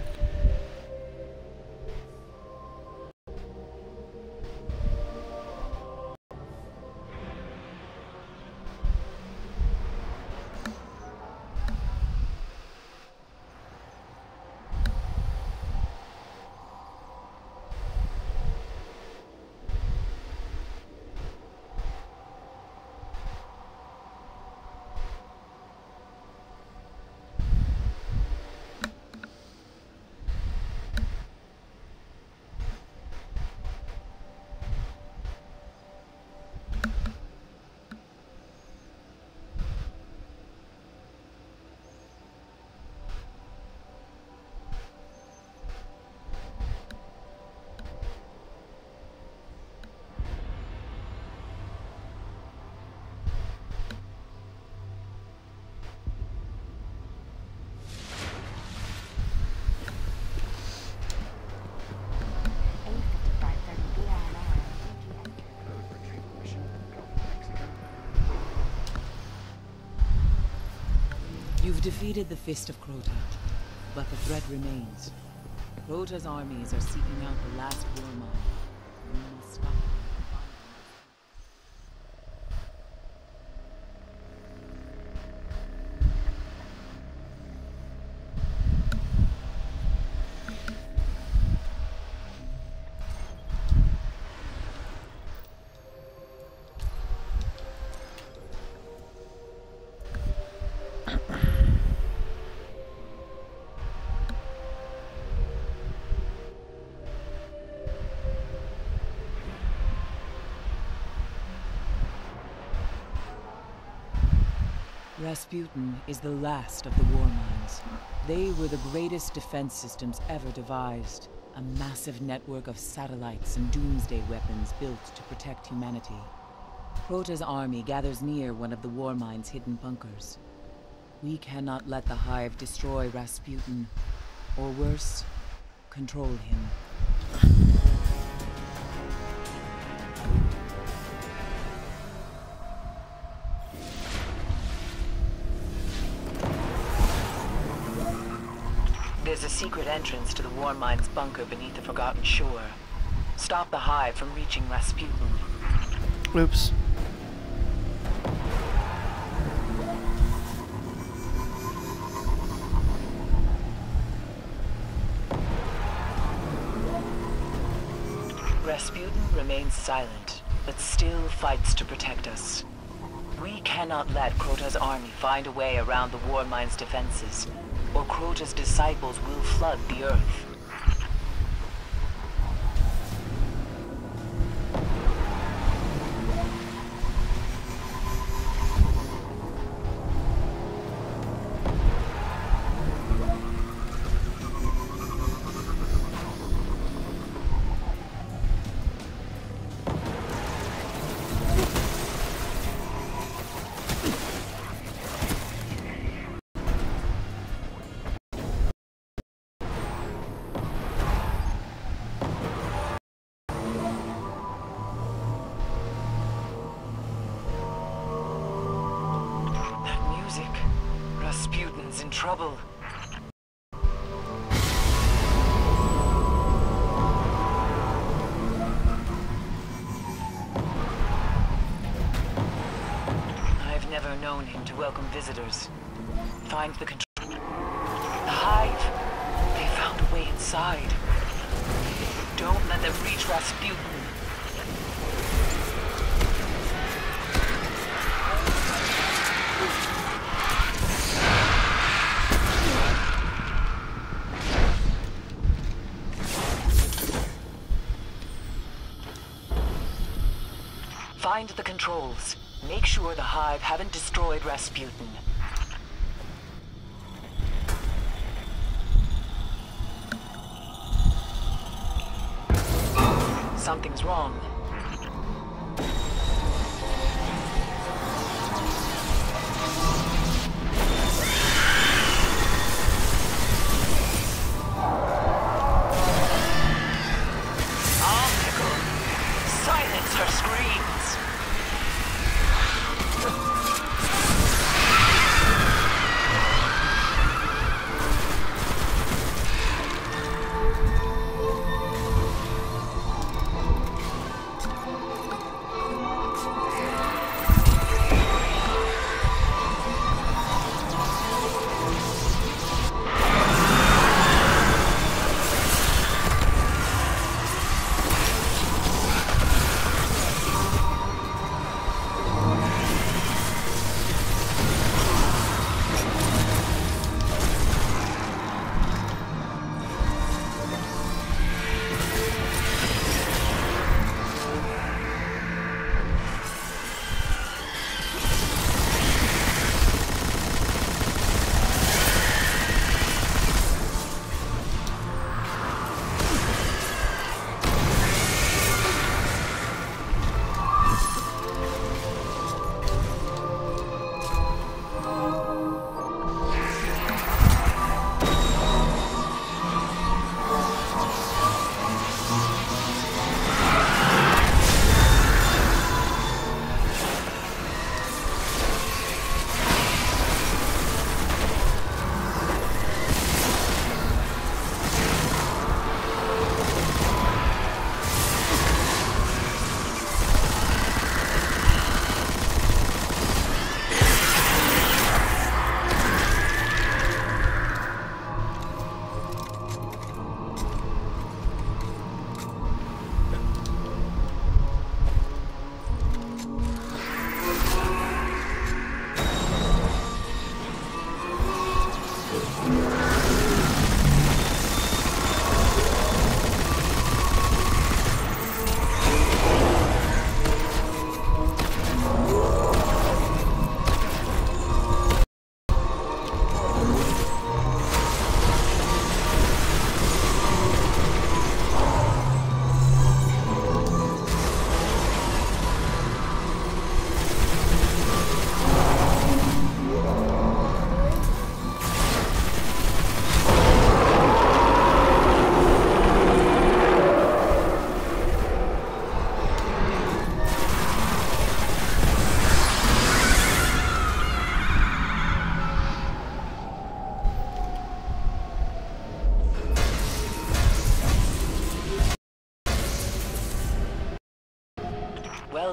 You've defeated the Fist of Crota, but the threat remains. Crota's armies are seeking out the last war mine. We must stop them. Rasputin is the last of the Warminds. They were the greatest defense systems ever devised. A massive network of satellites and doomsday weapons built to protect humanity. Crota's army gathers near one of the Warmind's hidden bunkers. We cannot let the Hive destroy Rasputin, or worse, control him. There's a secret entrance to the Warmind's bunker beneath the Forgotten Shore. Stop the Hive from reaching Rasputin. Oops. Rasputin remains silent, but still fights to protect us. We cannot let Crota's army find a way around the Warmind's defenses, or Crota's disciples will flood the Earth. Rasputin's in trouble. I've never known him to welcome visitors. Find the control. The Hive. They found a way inside. Don't let them reach Rasputin. Find the controls. Make sure the Hive haven't destroyed Rasputin. Something's wrong. Optical. Silence her screams.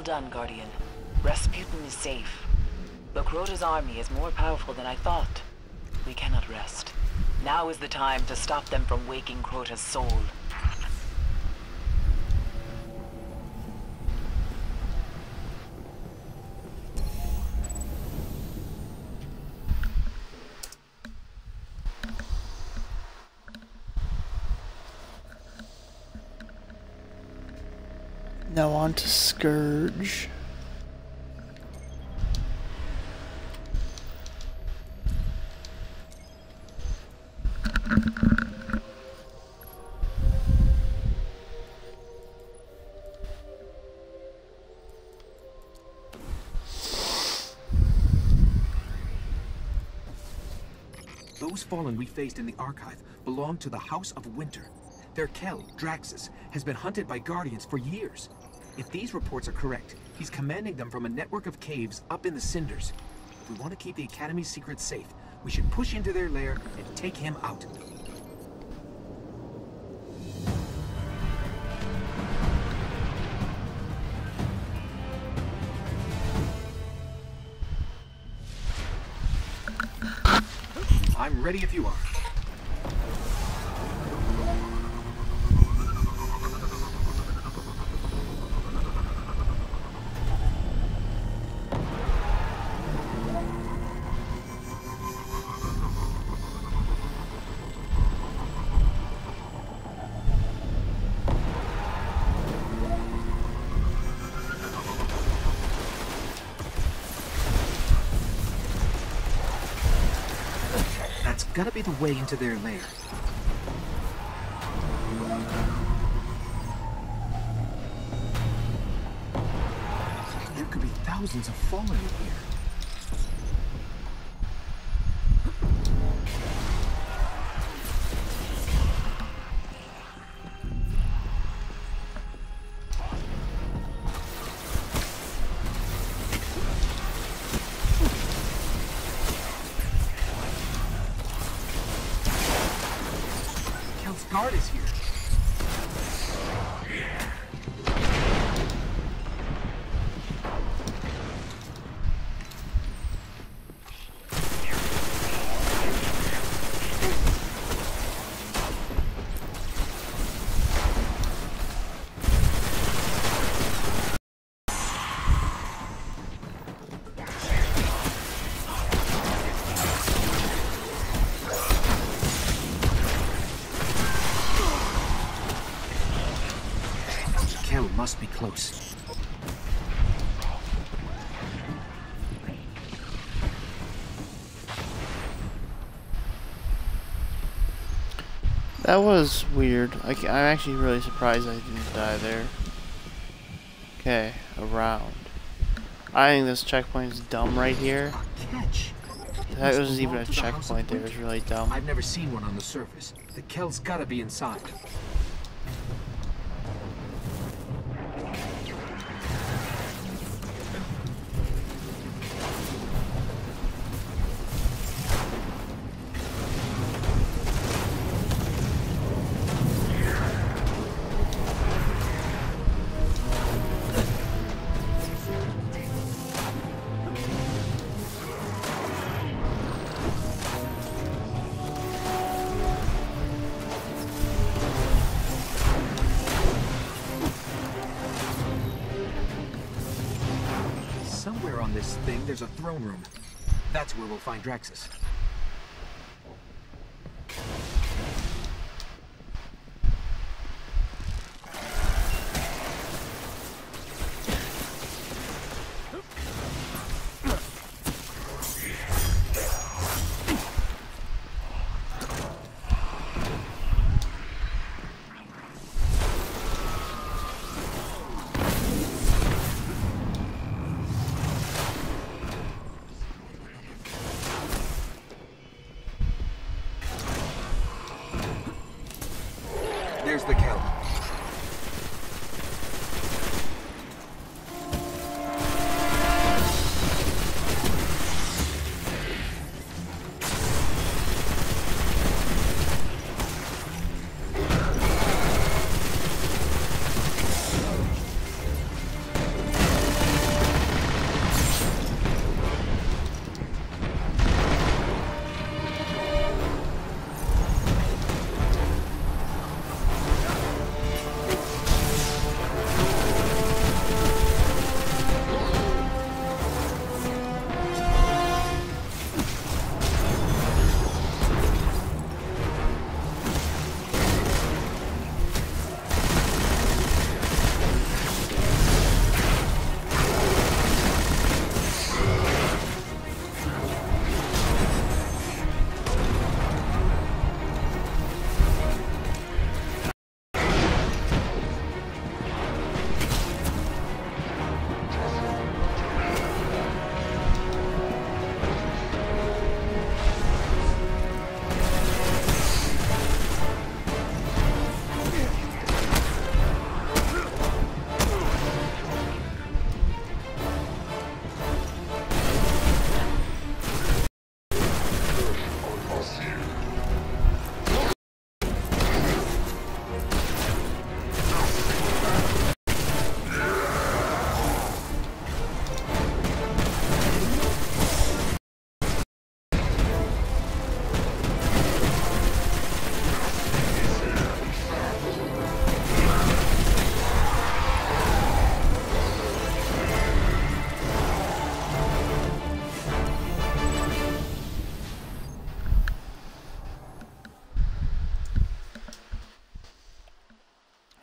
done, Guardian. Rasputin is safe. But Crota's army is more powerful than I thought. We cannot rest. Now is the time to stop them from waking Crota's soul. Now on to Scourge. Those Fallen we faced in the Archive belong to the House of Winter. Their Kell, Draxus, has been hunted by Guardians for years. If these reports are correct, he's commanding them from a network of caves up in the Cinders. If we want to keep the Academy's secrets safe, we should push into their lair and take him out. I'm ready if you are. Gotta be the way into their lair. There could be thousands of Fallen in here. Guard is here. Must be close. That was weird. I'm actually really surprised I didn't die there. Okay, around. I think this checkpoint is dumb right here. That wasn't even a checkpoint there. It was really dumb. I've never seen one on the surface. The Kell's gotta be inside. This thing, there's a throne room. That's where we'll find Draxus. There's the Kell.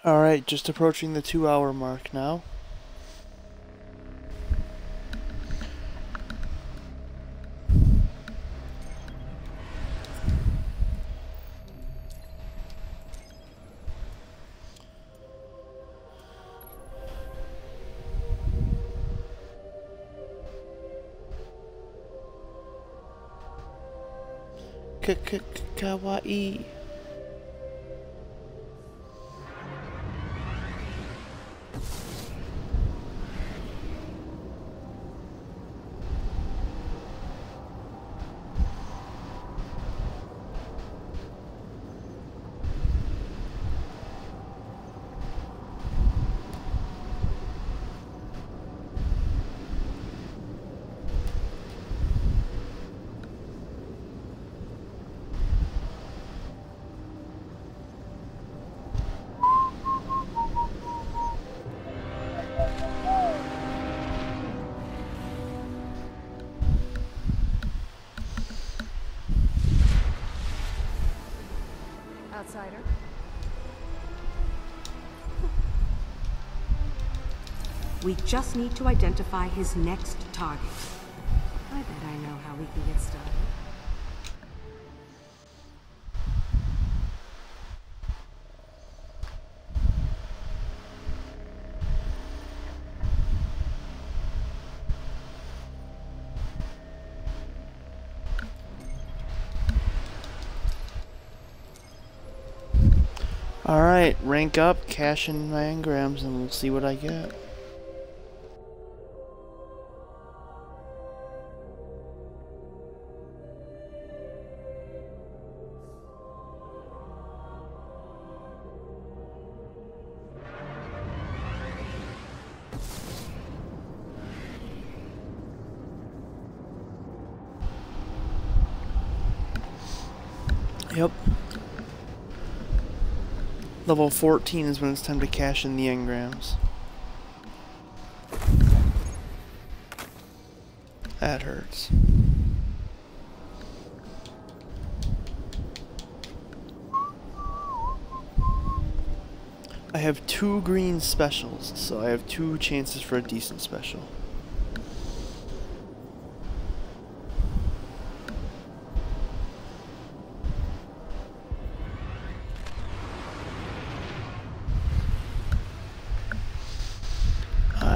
Alright, just approaching the 2-hour mark now. Kawaii. Outsider. We just need to identify his next target. I bet I know how we can get started. Alright, rank up, cash in my engrams, and we'll see what I get. Yep. Level 14 is when it's time to cash in the engrams. That hurts. I have 2 green specials, so I have 2 chances for a decent special.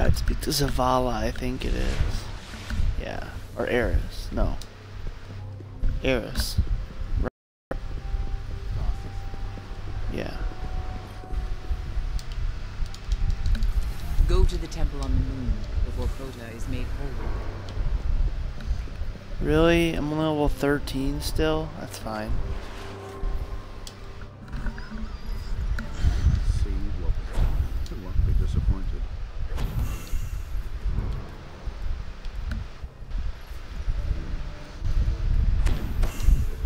It's because of Zavala, I think it is. Yeah. Or Eris. No. Eris. Right. Yeah. Go to the temple on the moon before Crota is made whole. Really? I'm only level 13 still? That's fine. See what you won't be disappointed.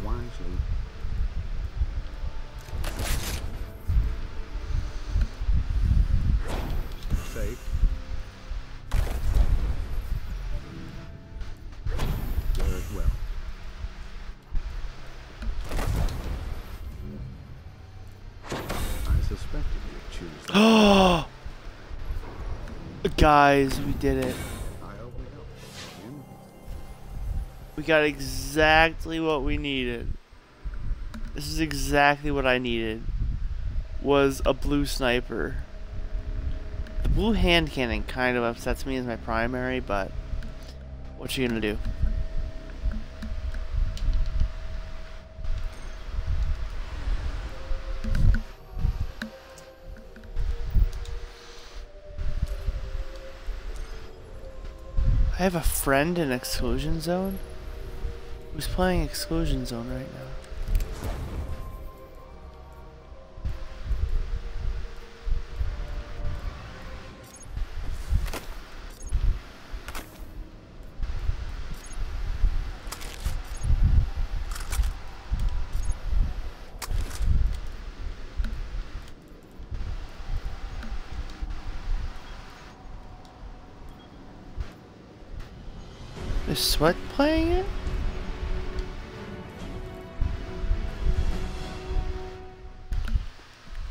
Wisely. Safe. Very well. I suspected you'd choose that. Oh! Guys, we did it. We got exactly what we needed. This is exactly what I needed. Was a blue sniper. The blue hand cannon kind of upsets me as my primary, but what you gonna do? I have a friend in Exclusion Zone? Who's playing Exclusion Zone right now? Is Sweat playing it?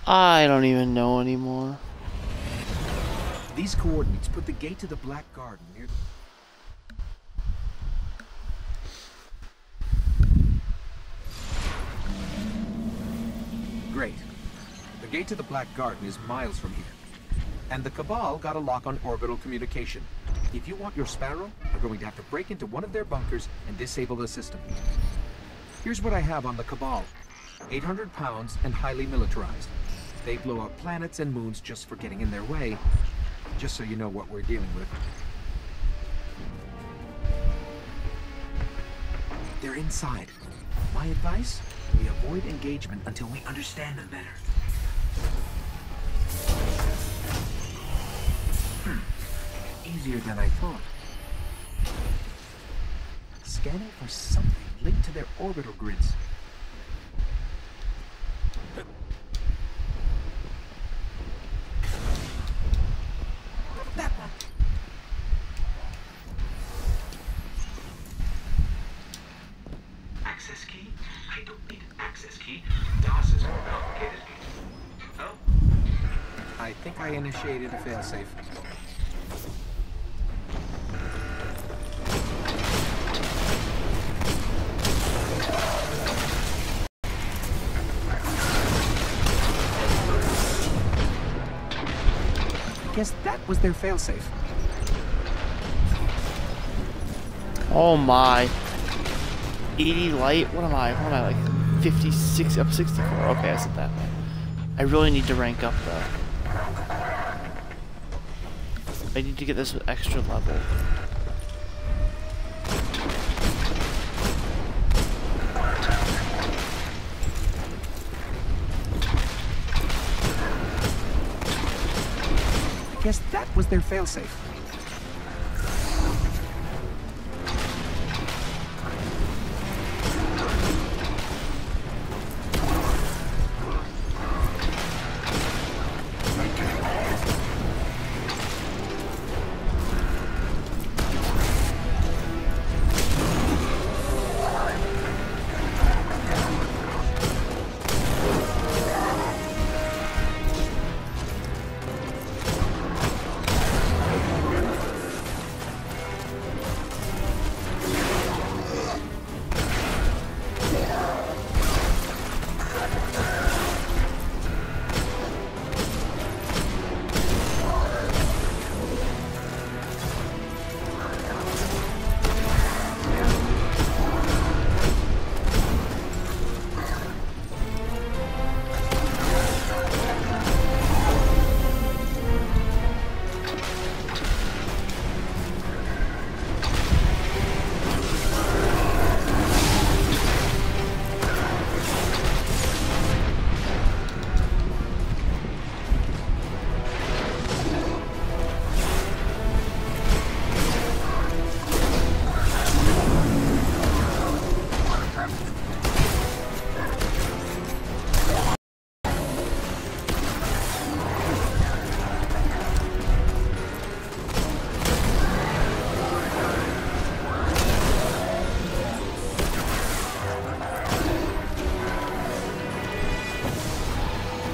I don't even know anymore. These coordinates put the gate to the Black Garden near the... Great. The gate to the Black Garden is miles from here. And the Cabal got a lock on orbital communication. If you want your Sparrow, you're going to have to break into one of their bunkers and disable the system. Here's what I have on the Cabal. 800 pounds and highly militarized. They blow up planets and moons just for getting in their way. Just so you know what we're dealing with. They're inside. My advice? We avoid engagement until we understand them better. Easier than I thought. Scanning for something linked to their orbital grids. That one. Access key? I don't need an access key. DOS is more complicated. Oh? I think I initiated a failsafe. Guess that was their failsafe. Oh my. 80 light? What am I? What am I, like 56 up 64? Okay, I said that. I really need to rank up though. I need to get this extra level. Guess that was their failsafe.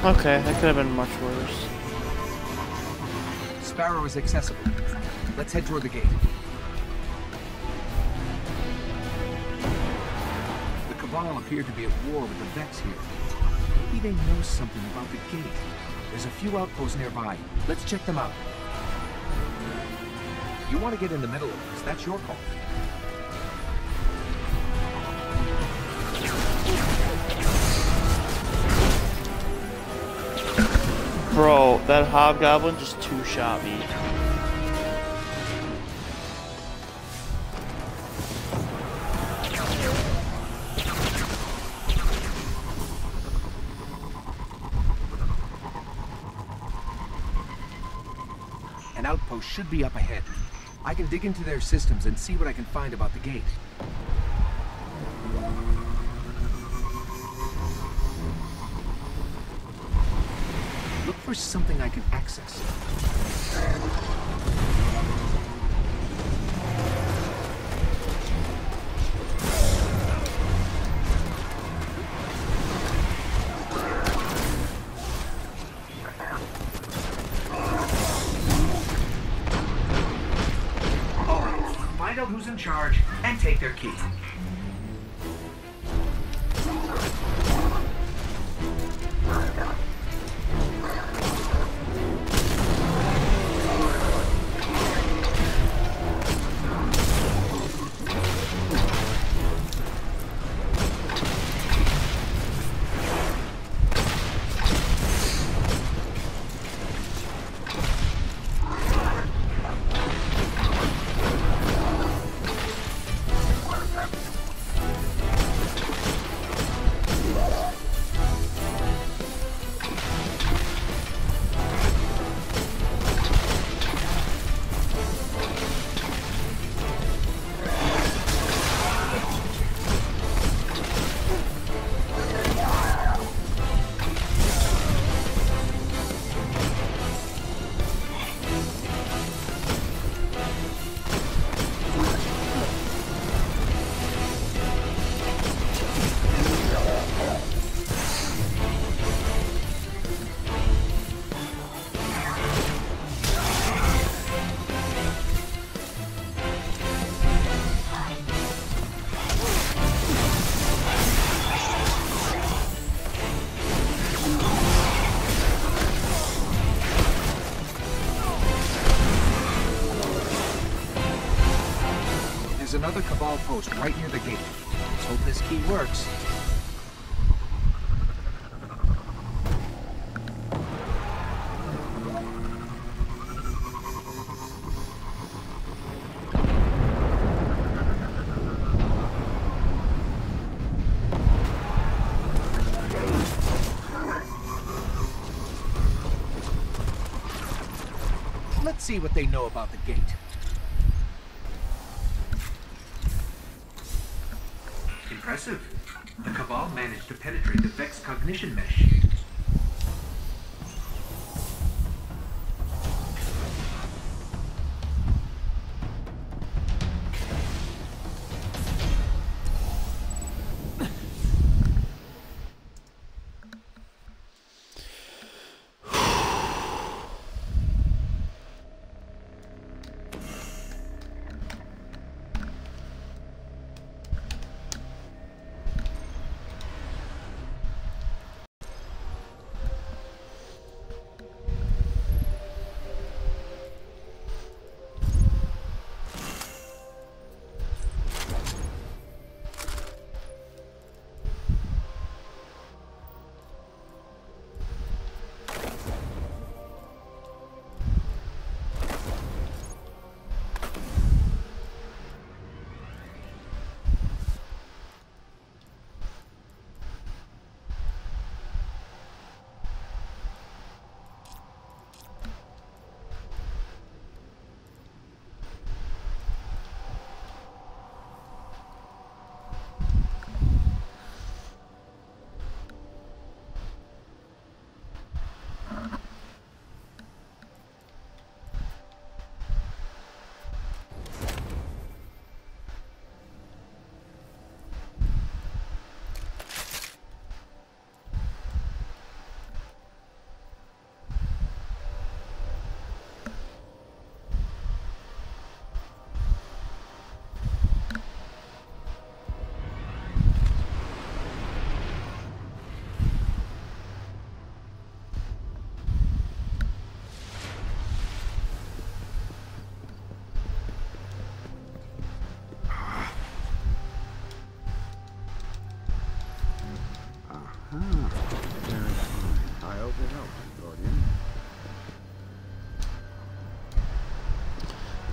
Okay, that could have been much worse. Sparrow is accessible. Let's head toward the gate. The Cabal appear to be at war with the Vex here. Maybe they know something about the gate. There's a few outposts nearby. Let's check them out. You want to get in the middle of this, that's your call. Bro, that hobgoblin just two-shot me. An outpost should be up ahead. I can dig into their systems and see what I can find about the gate. Look for something I can access. who's in charge and take their key. There's another Cabal post right near the gate. Let's hope this key works. Let's see what they know about the gate. Impressive. The Cabal managed to penetrate the Vex cognition mesh.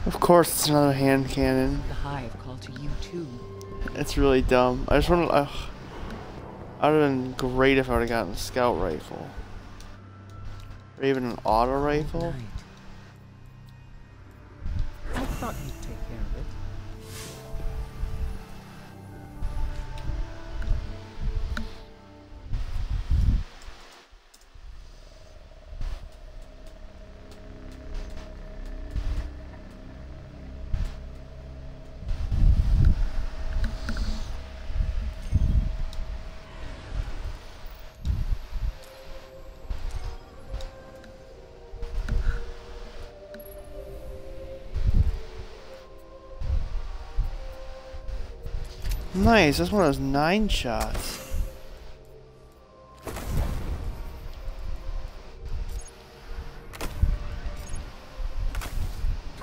Of course, it's another hand cannon. The Hive called to you too. It's really dumb. I just want to. That would have been great if I would have gotten a scout rifle, or even an auto rifle. I thought you'd take care of it. Nice, that's one of those 9 shots.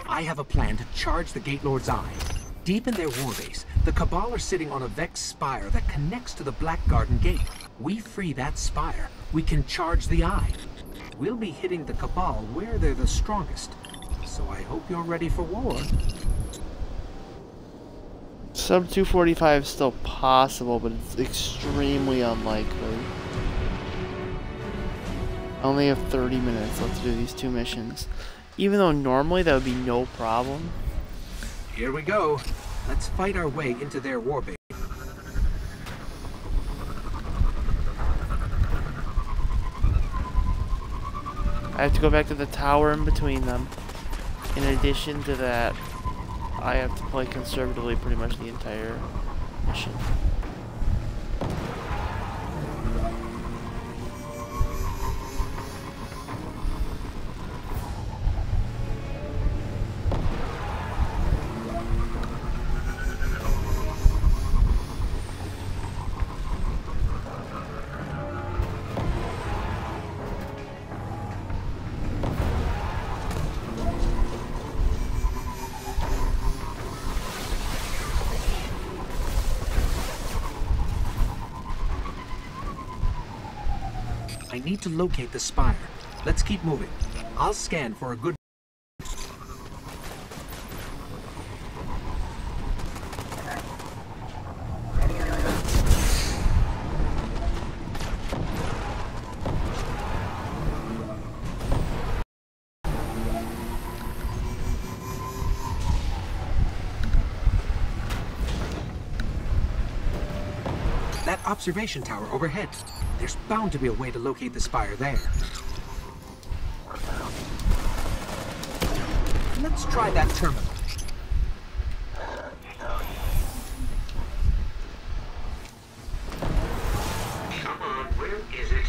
I have a plan to charge the Gate Lord's eye. Deep in their warbase, the Cabal are sitting on a Vex spire that connects to the Black Garden Gate. We free that spire, we can charge the eye. We'll be hitting the Cabal where they're the strongest. So I hope you're ready for war. Sub 245 is still possible, but it's extremely unlikely. I only have 30 minutes left to do these 2 missions. Even though normally that would be no problem. Here we go. Let's fight our way into their warbase. I have to go back to the tower in between them. In addition to that, I have to play conservatively pretty much the entire mission. I need to locate the spire. Let's keep moving. I'll scan for a good... That observation tower overhead. There's bound to be a way to locate the spire there. Let's try that terminal. Come on, where is it?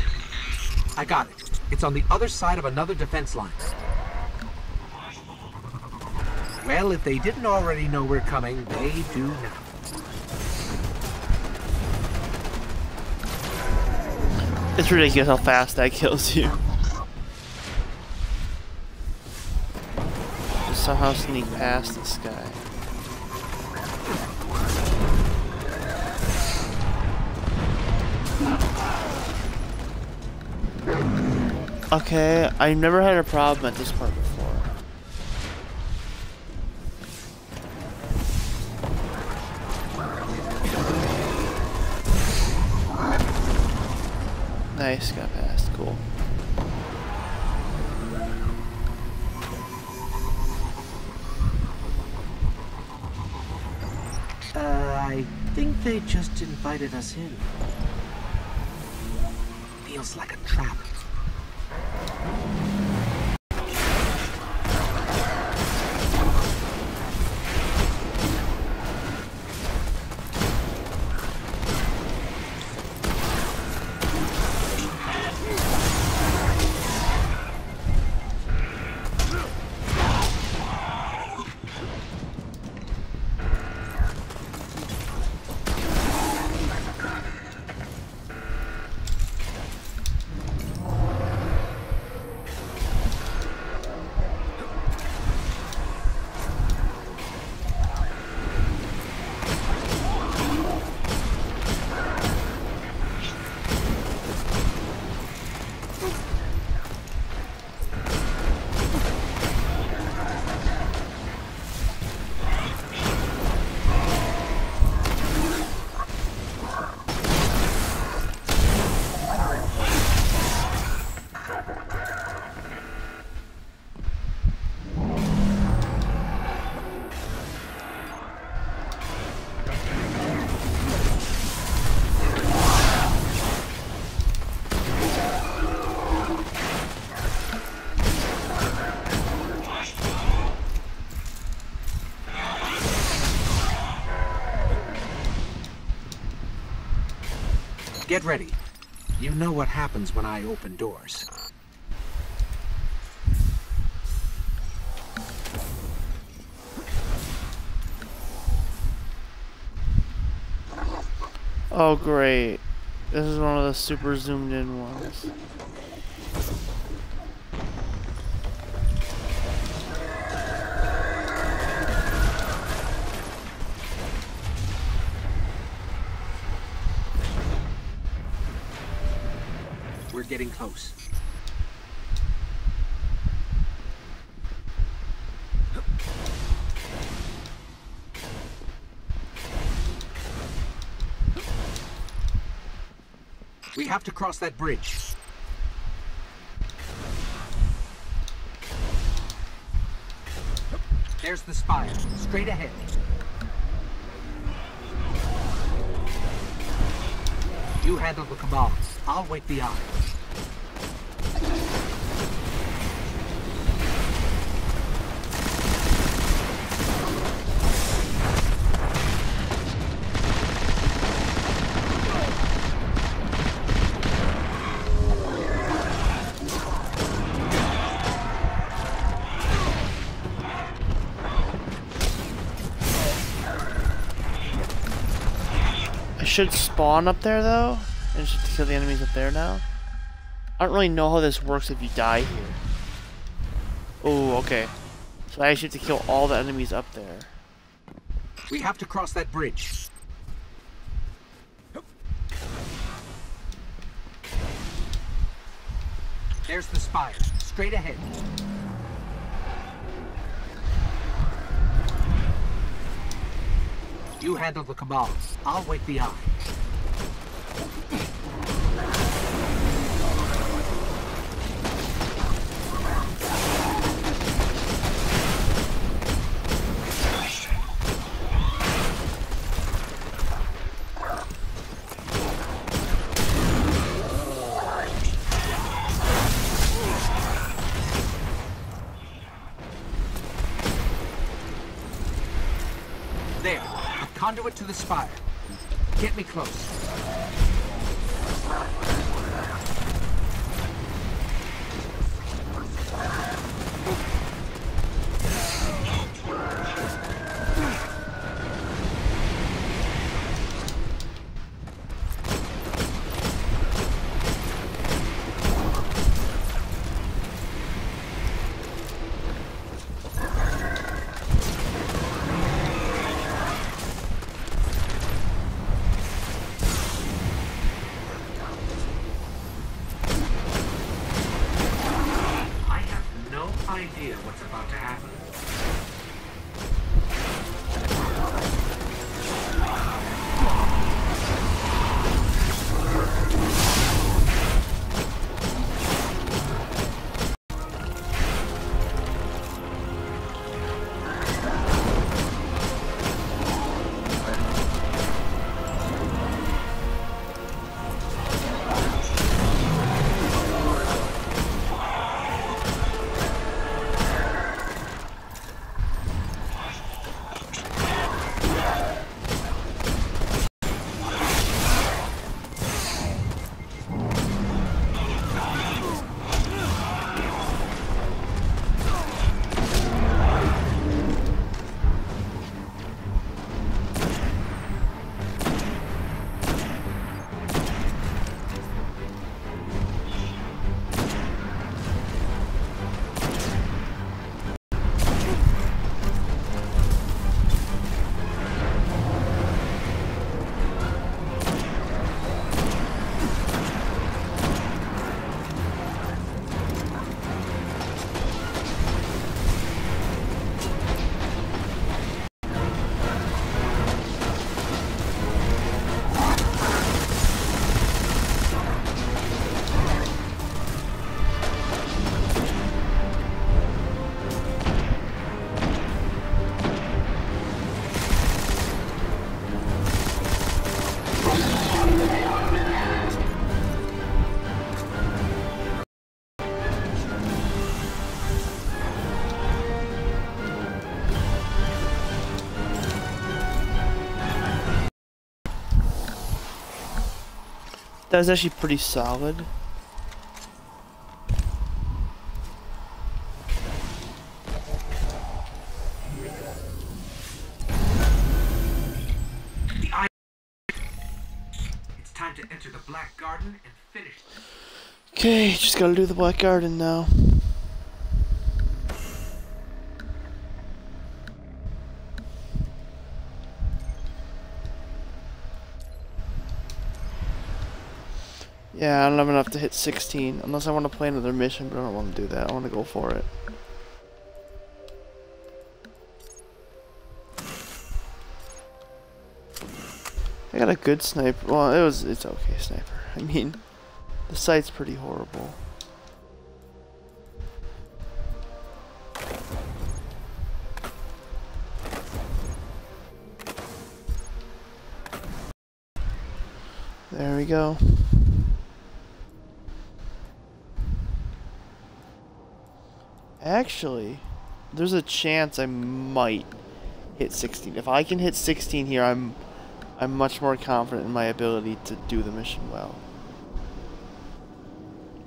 I got it. It's on the other side of another defense line. Well, if they didn't already know we're coming, they do now. It's ridiculous how fast that kills you. Just somehow sneak past this guy. Okay, I've never had a problem at this part before. Nice, got past, cool. I think they just invited us in. Feels like a trap. Get ready. You know what happens when I open doors. Oh great. This is one of the super zoomed in ones. We're getting close. We have to cross that bridge. There's the spire, straight ahead. You handle the Cabal. I'll wait the eye. I should spawn up there though, and just kill the enemies up there now. I don't really know how this works if you die here. Oh, okay. So I actually have to kill all the enemies up there. We have to cross that bridge. There's the spire, straight ahead. You handle the Cabal. I'll wait the eye. There. Conduit to the spire. Get me close. Idea what's about to happen. That was actually pretty solid. Time to enter the Black Garden and finish this. Okay, just gotta do the Black Garden now. Yeah, I don't have enough to hit 16, unless I want to play another mission, but I don't want to do that. I want to go for it. I got a good sniper. Well, it's okay sniper. I mean, the sight's pretty horrible. There we go. Actually, there's a chance I might hit 16. If I can hit 16 here, I'm much more confident in my ability to do the mission well.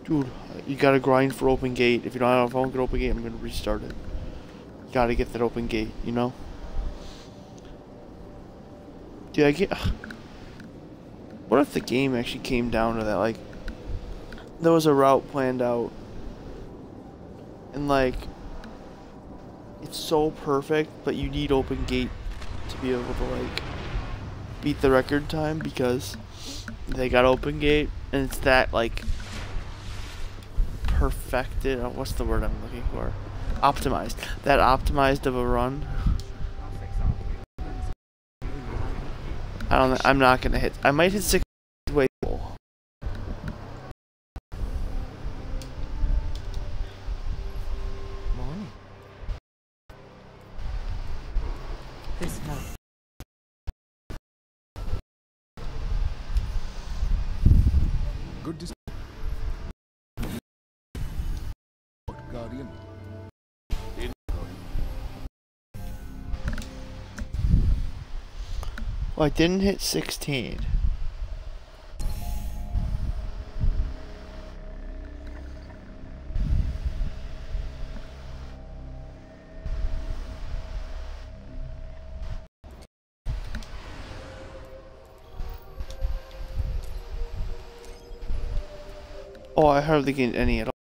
Dude, you gotta grind for open gate. If you don't have a phone, get open gate, I'm gonna restart it. You gotta get that open gate, you know? Dude, what if the game actually came down to that? Like, there was a route planned out, and like, it's so perfect, but you need open gate to be able to like beat the record time because they got open gate, and it's that like perfected. Oh, what's the word I'm looking for? Optimized. That optimized of a run. I'm not gonna hit. I might hit 6 way full. Morning. This helps. Good to see. Guardian. Well, I didn't hit 16. Oh, I hardly gained any at all.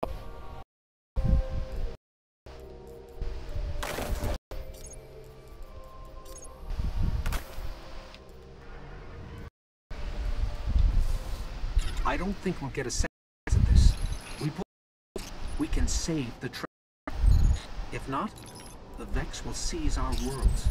I don't think we'll get a second at this. We can save the treasure. If not, the Vex will seize our worlds.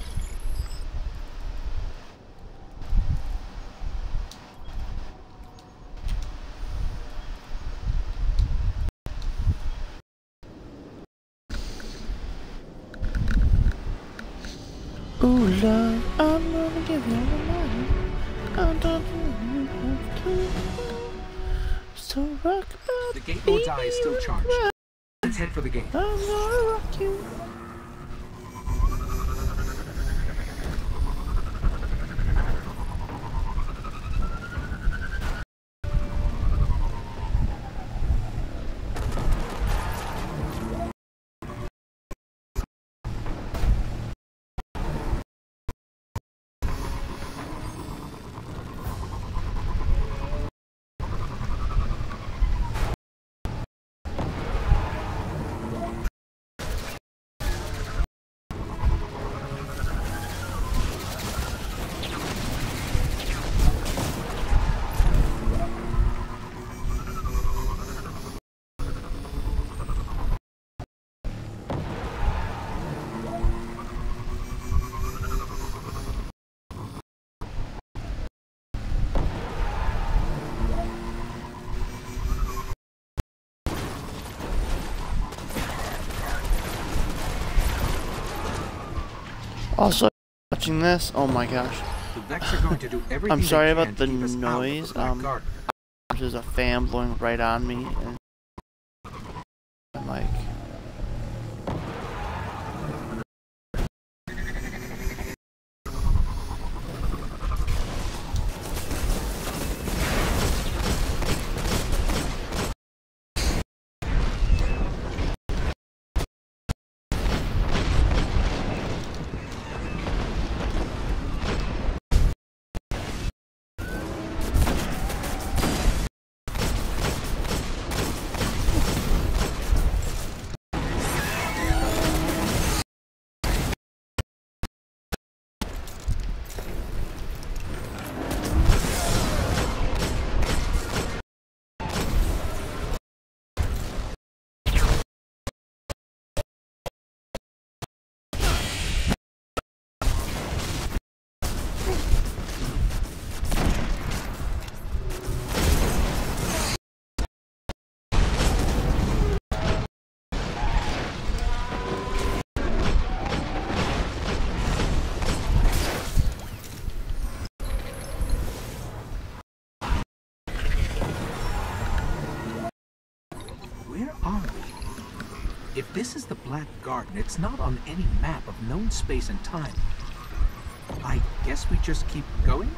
Ooh, love, I'm gonna give you all the money. I'm talking to so rock the Gate Lord's eye is still charged. Let's head for the gate. I'm gonna rock you. Also, watching this, oh my gosh. The Vex are going to do everything I'm sorry they can about the to keep us out of noise. the Black Garden. There's a fan blowing right on me, and I'm like, Where are we? If this is the Black Garden, it's not on any map of known space and time. I guess we just keep going?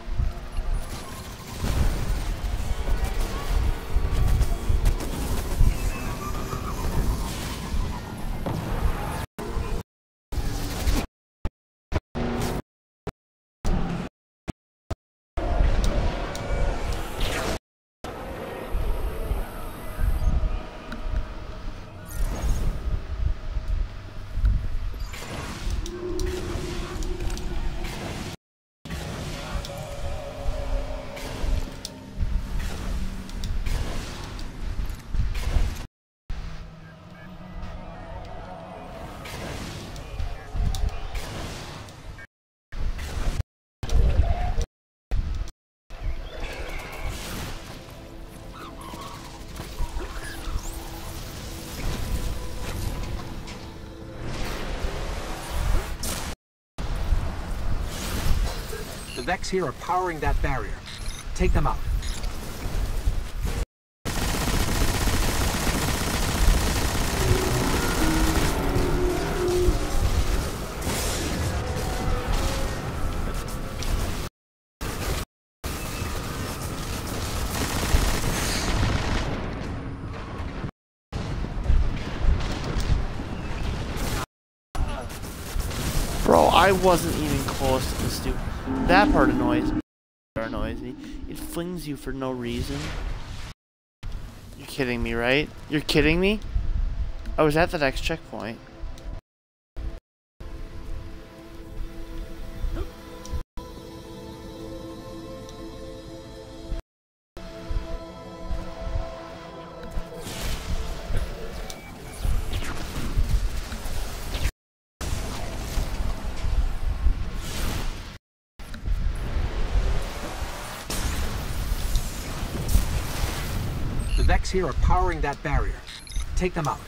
The Vex here are powering that barrier. Take them out. Bro, I wasn't even close to the stupid. That part annoys me. It flings you for no reason. You're kidding me, right? You're kidding me? I was at the next checkpoint. The Vex here are powering that barrier. Take them out.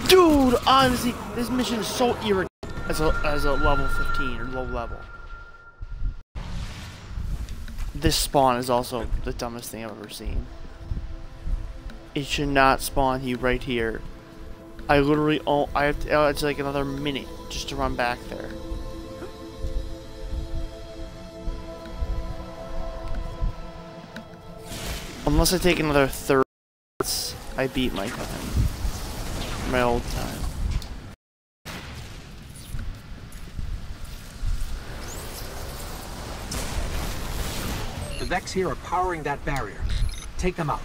Dude, honestly, this mission is so irritating as a level 15 or low level. This spawn is also the dumbest thing I've ever seen. It should not spawn you right here. I literally, it's like another minute just to run back there. Unless I take another 30 minutes, I beat my time. My old time. The Vex here are powering that barrier. Take them out.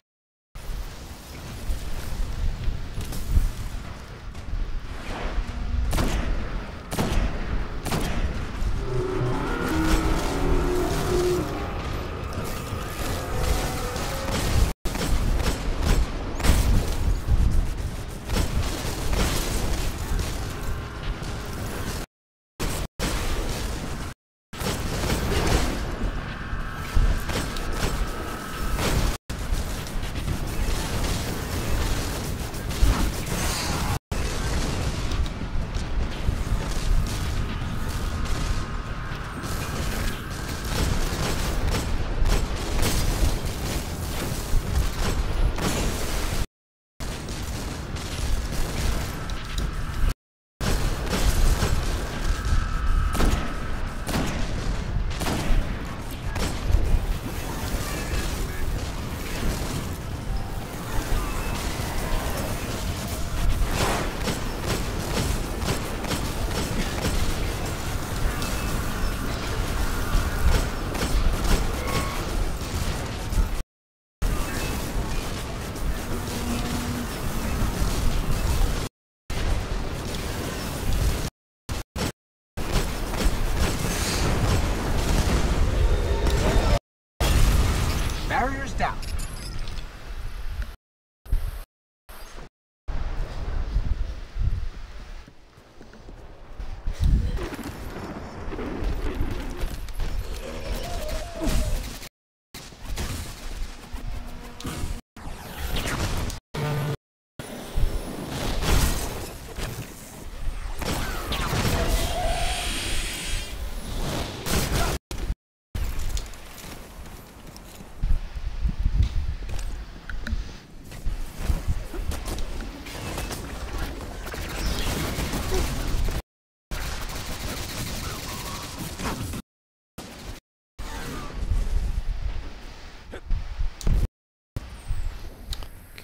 Shoulders down.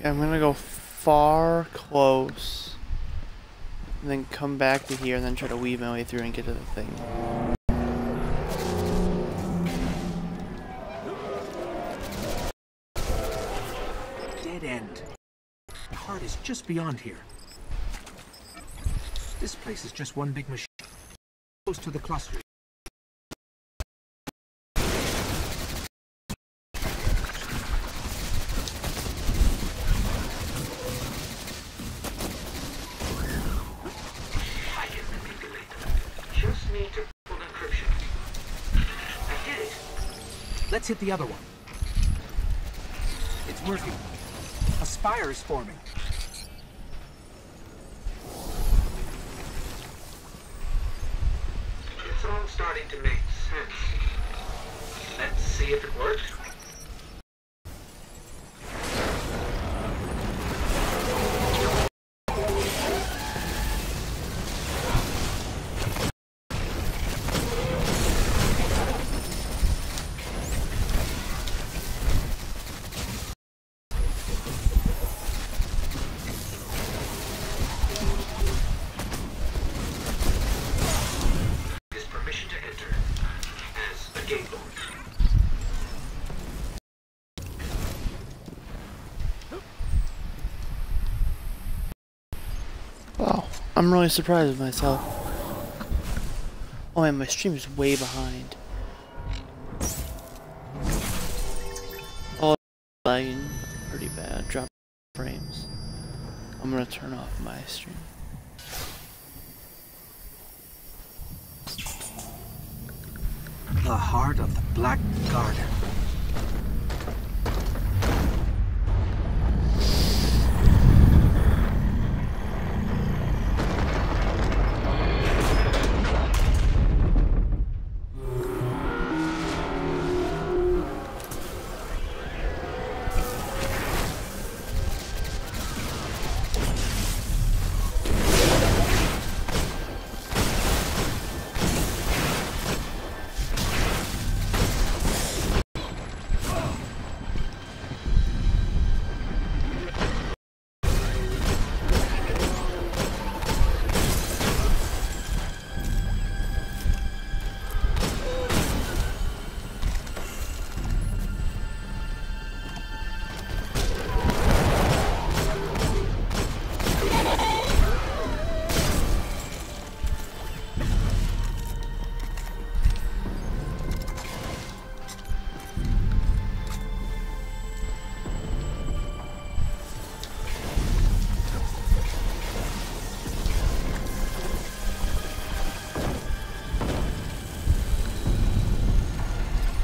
Okay, I'm gonna go far close, and then come back to here, and then try to weave my way through and get to the thing. Dead end. The heart is just beyond here. This place is just one big machine. Close to the cluster. Let's hit the other one. It's working. A spire is forming. It's all starting to make sense. Let's see if it works. Wow, I'm really surprised with myself. Oh man, my stream is way behind. Oh, lagging pretty bad. Drop frames. I'm gonna turn off my stream. The heart of the Black Garden.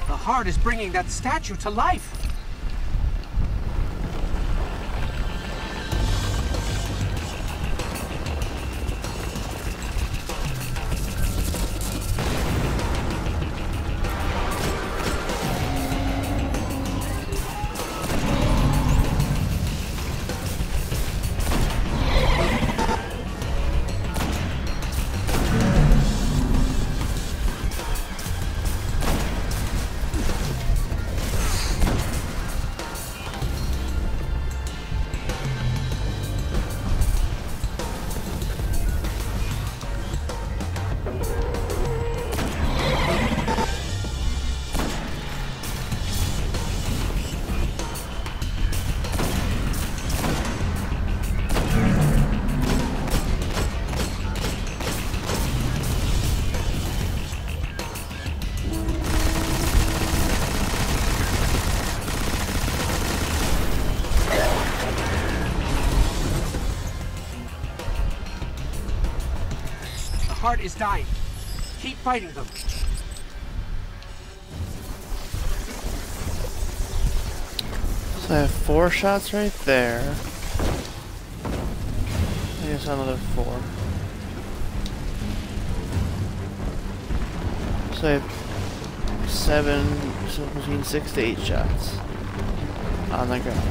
The heart is bringing that statue to life. heart is dying. Keep fighting them. So I have 4 shots right there. I guess another 4. So I have 7, so between 6 to 8 shots on the ground.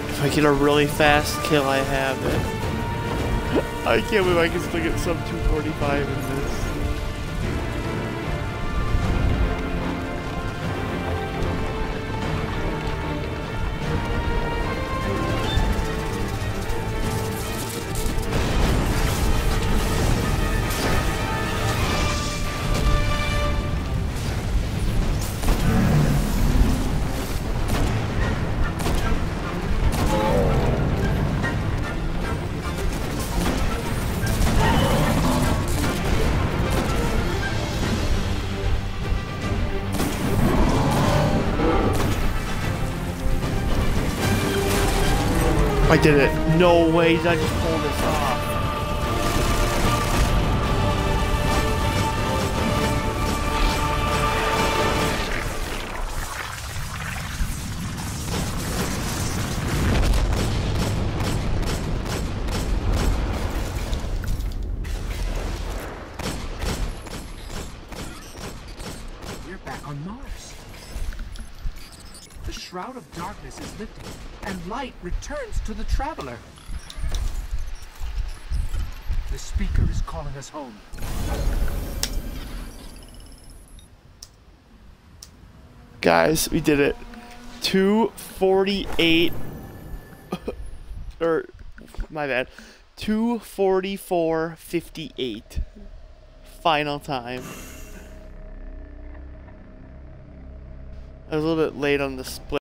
If I get a really fast kill, I have it. I can't believe I can still get sub 245 in this. I did it. No way did I just pull this off. We're back on Mars. The Shroud of Darkness is lifted, and light returns to the Traveler. The speaker is calling us home. Guys, we did it. 248 or my bad. 2:44:58. Final time. I was a little bit late on the split.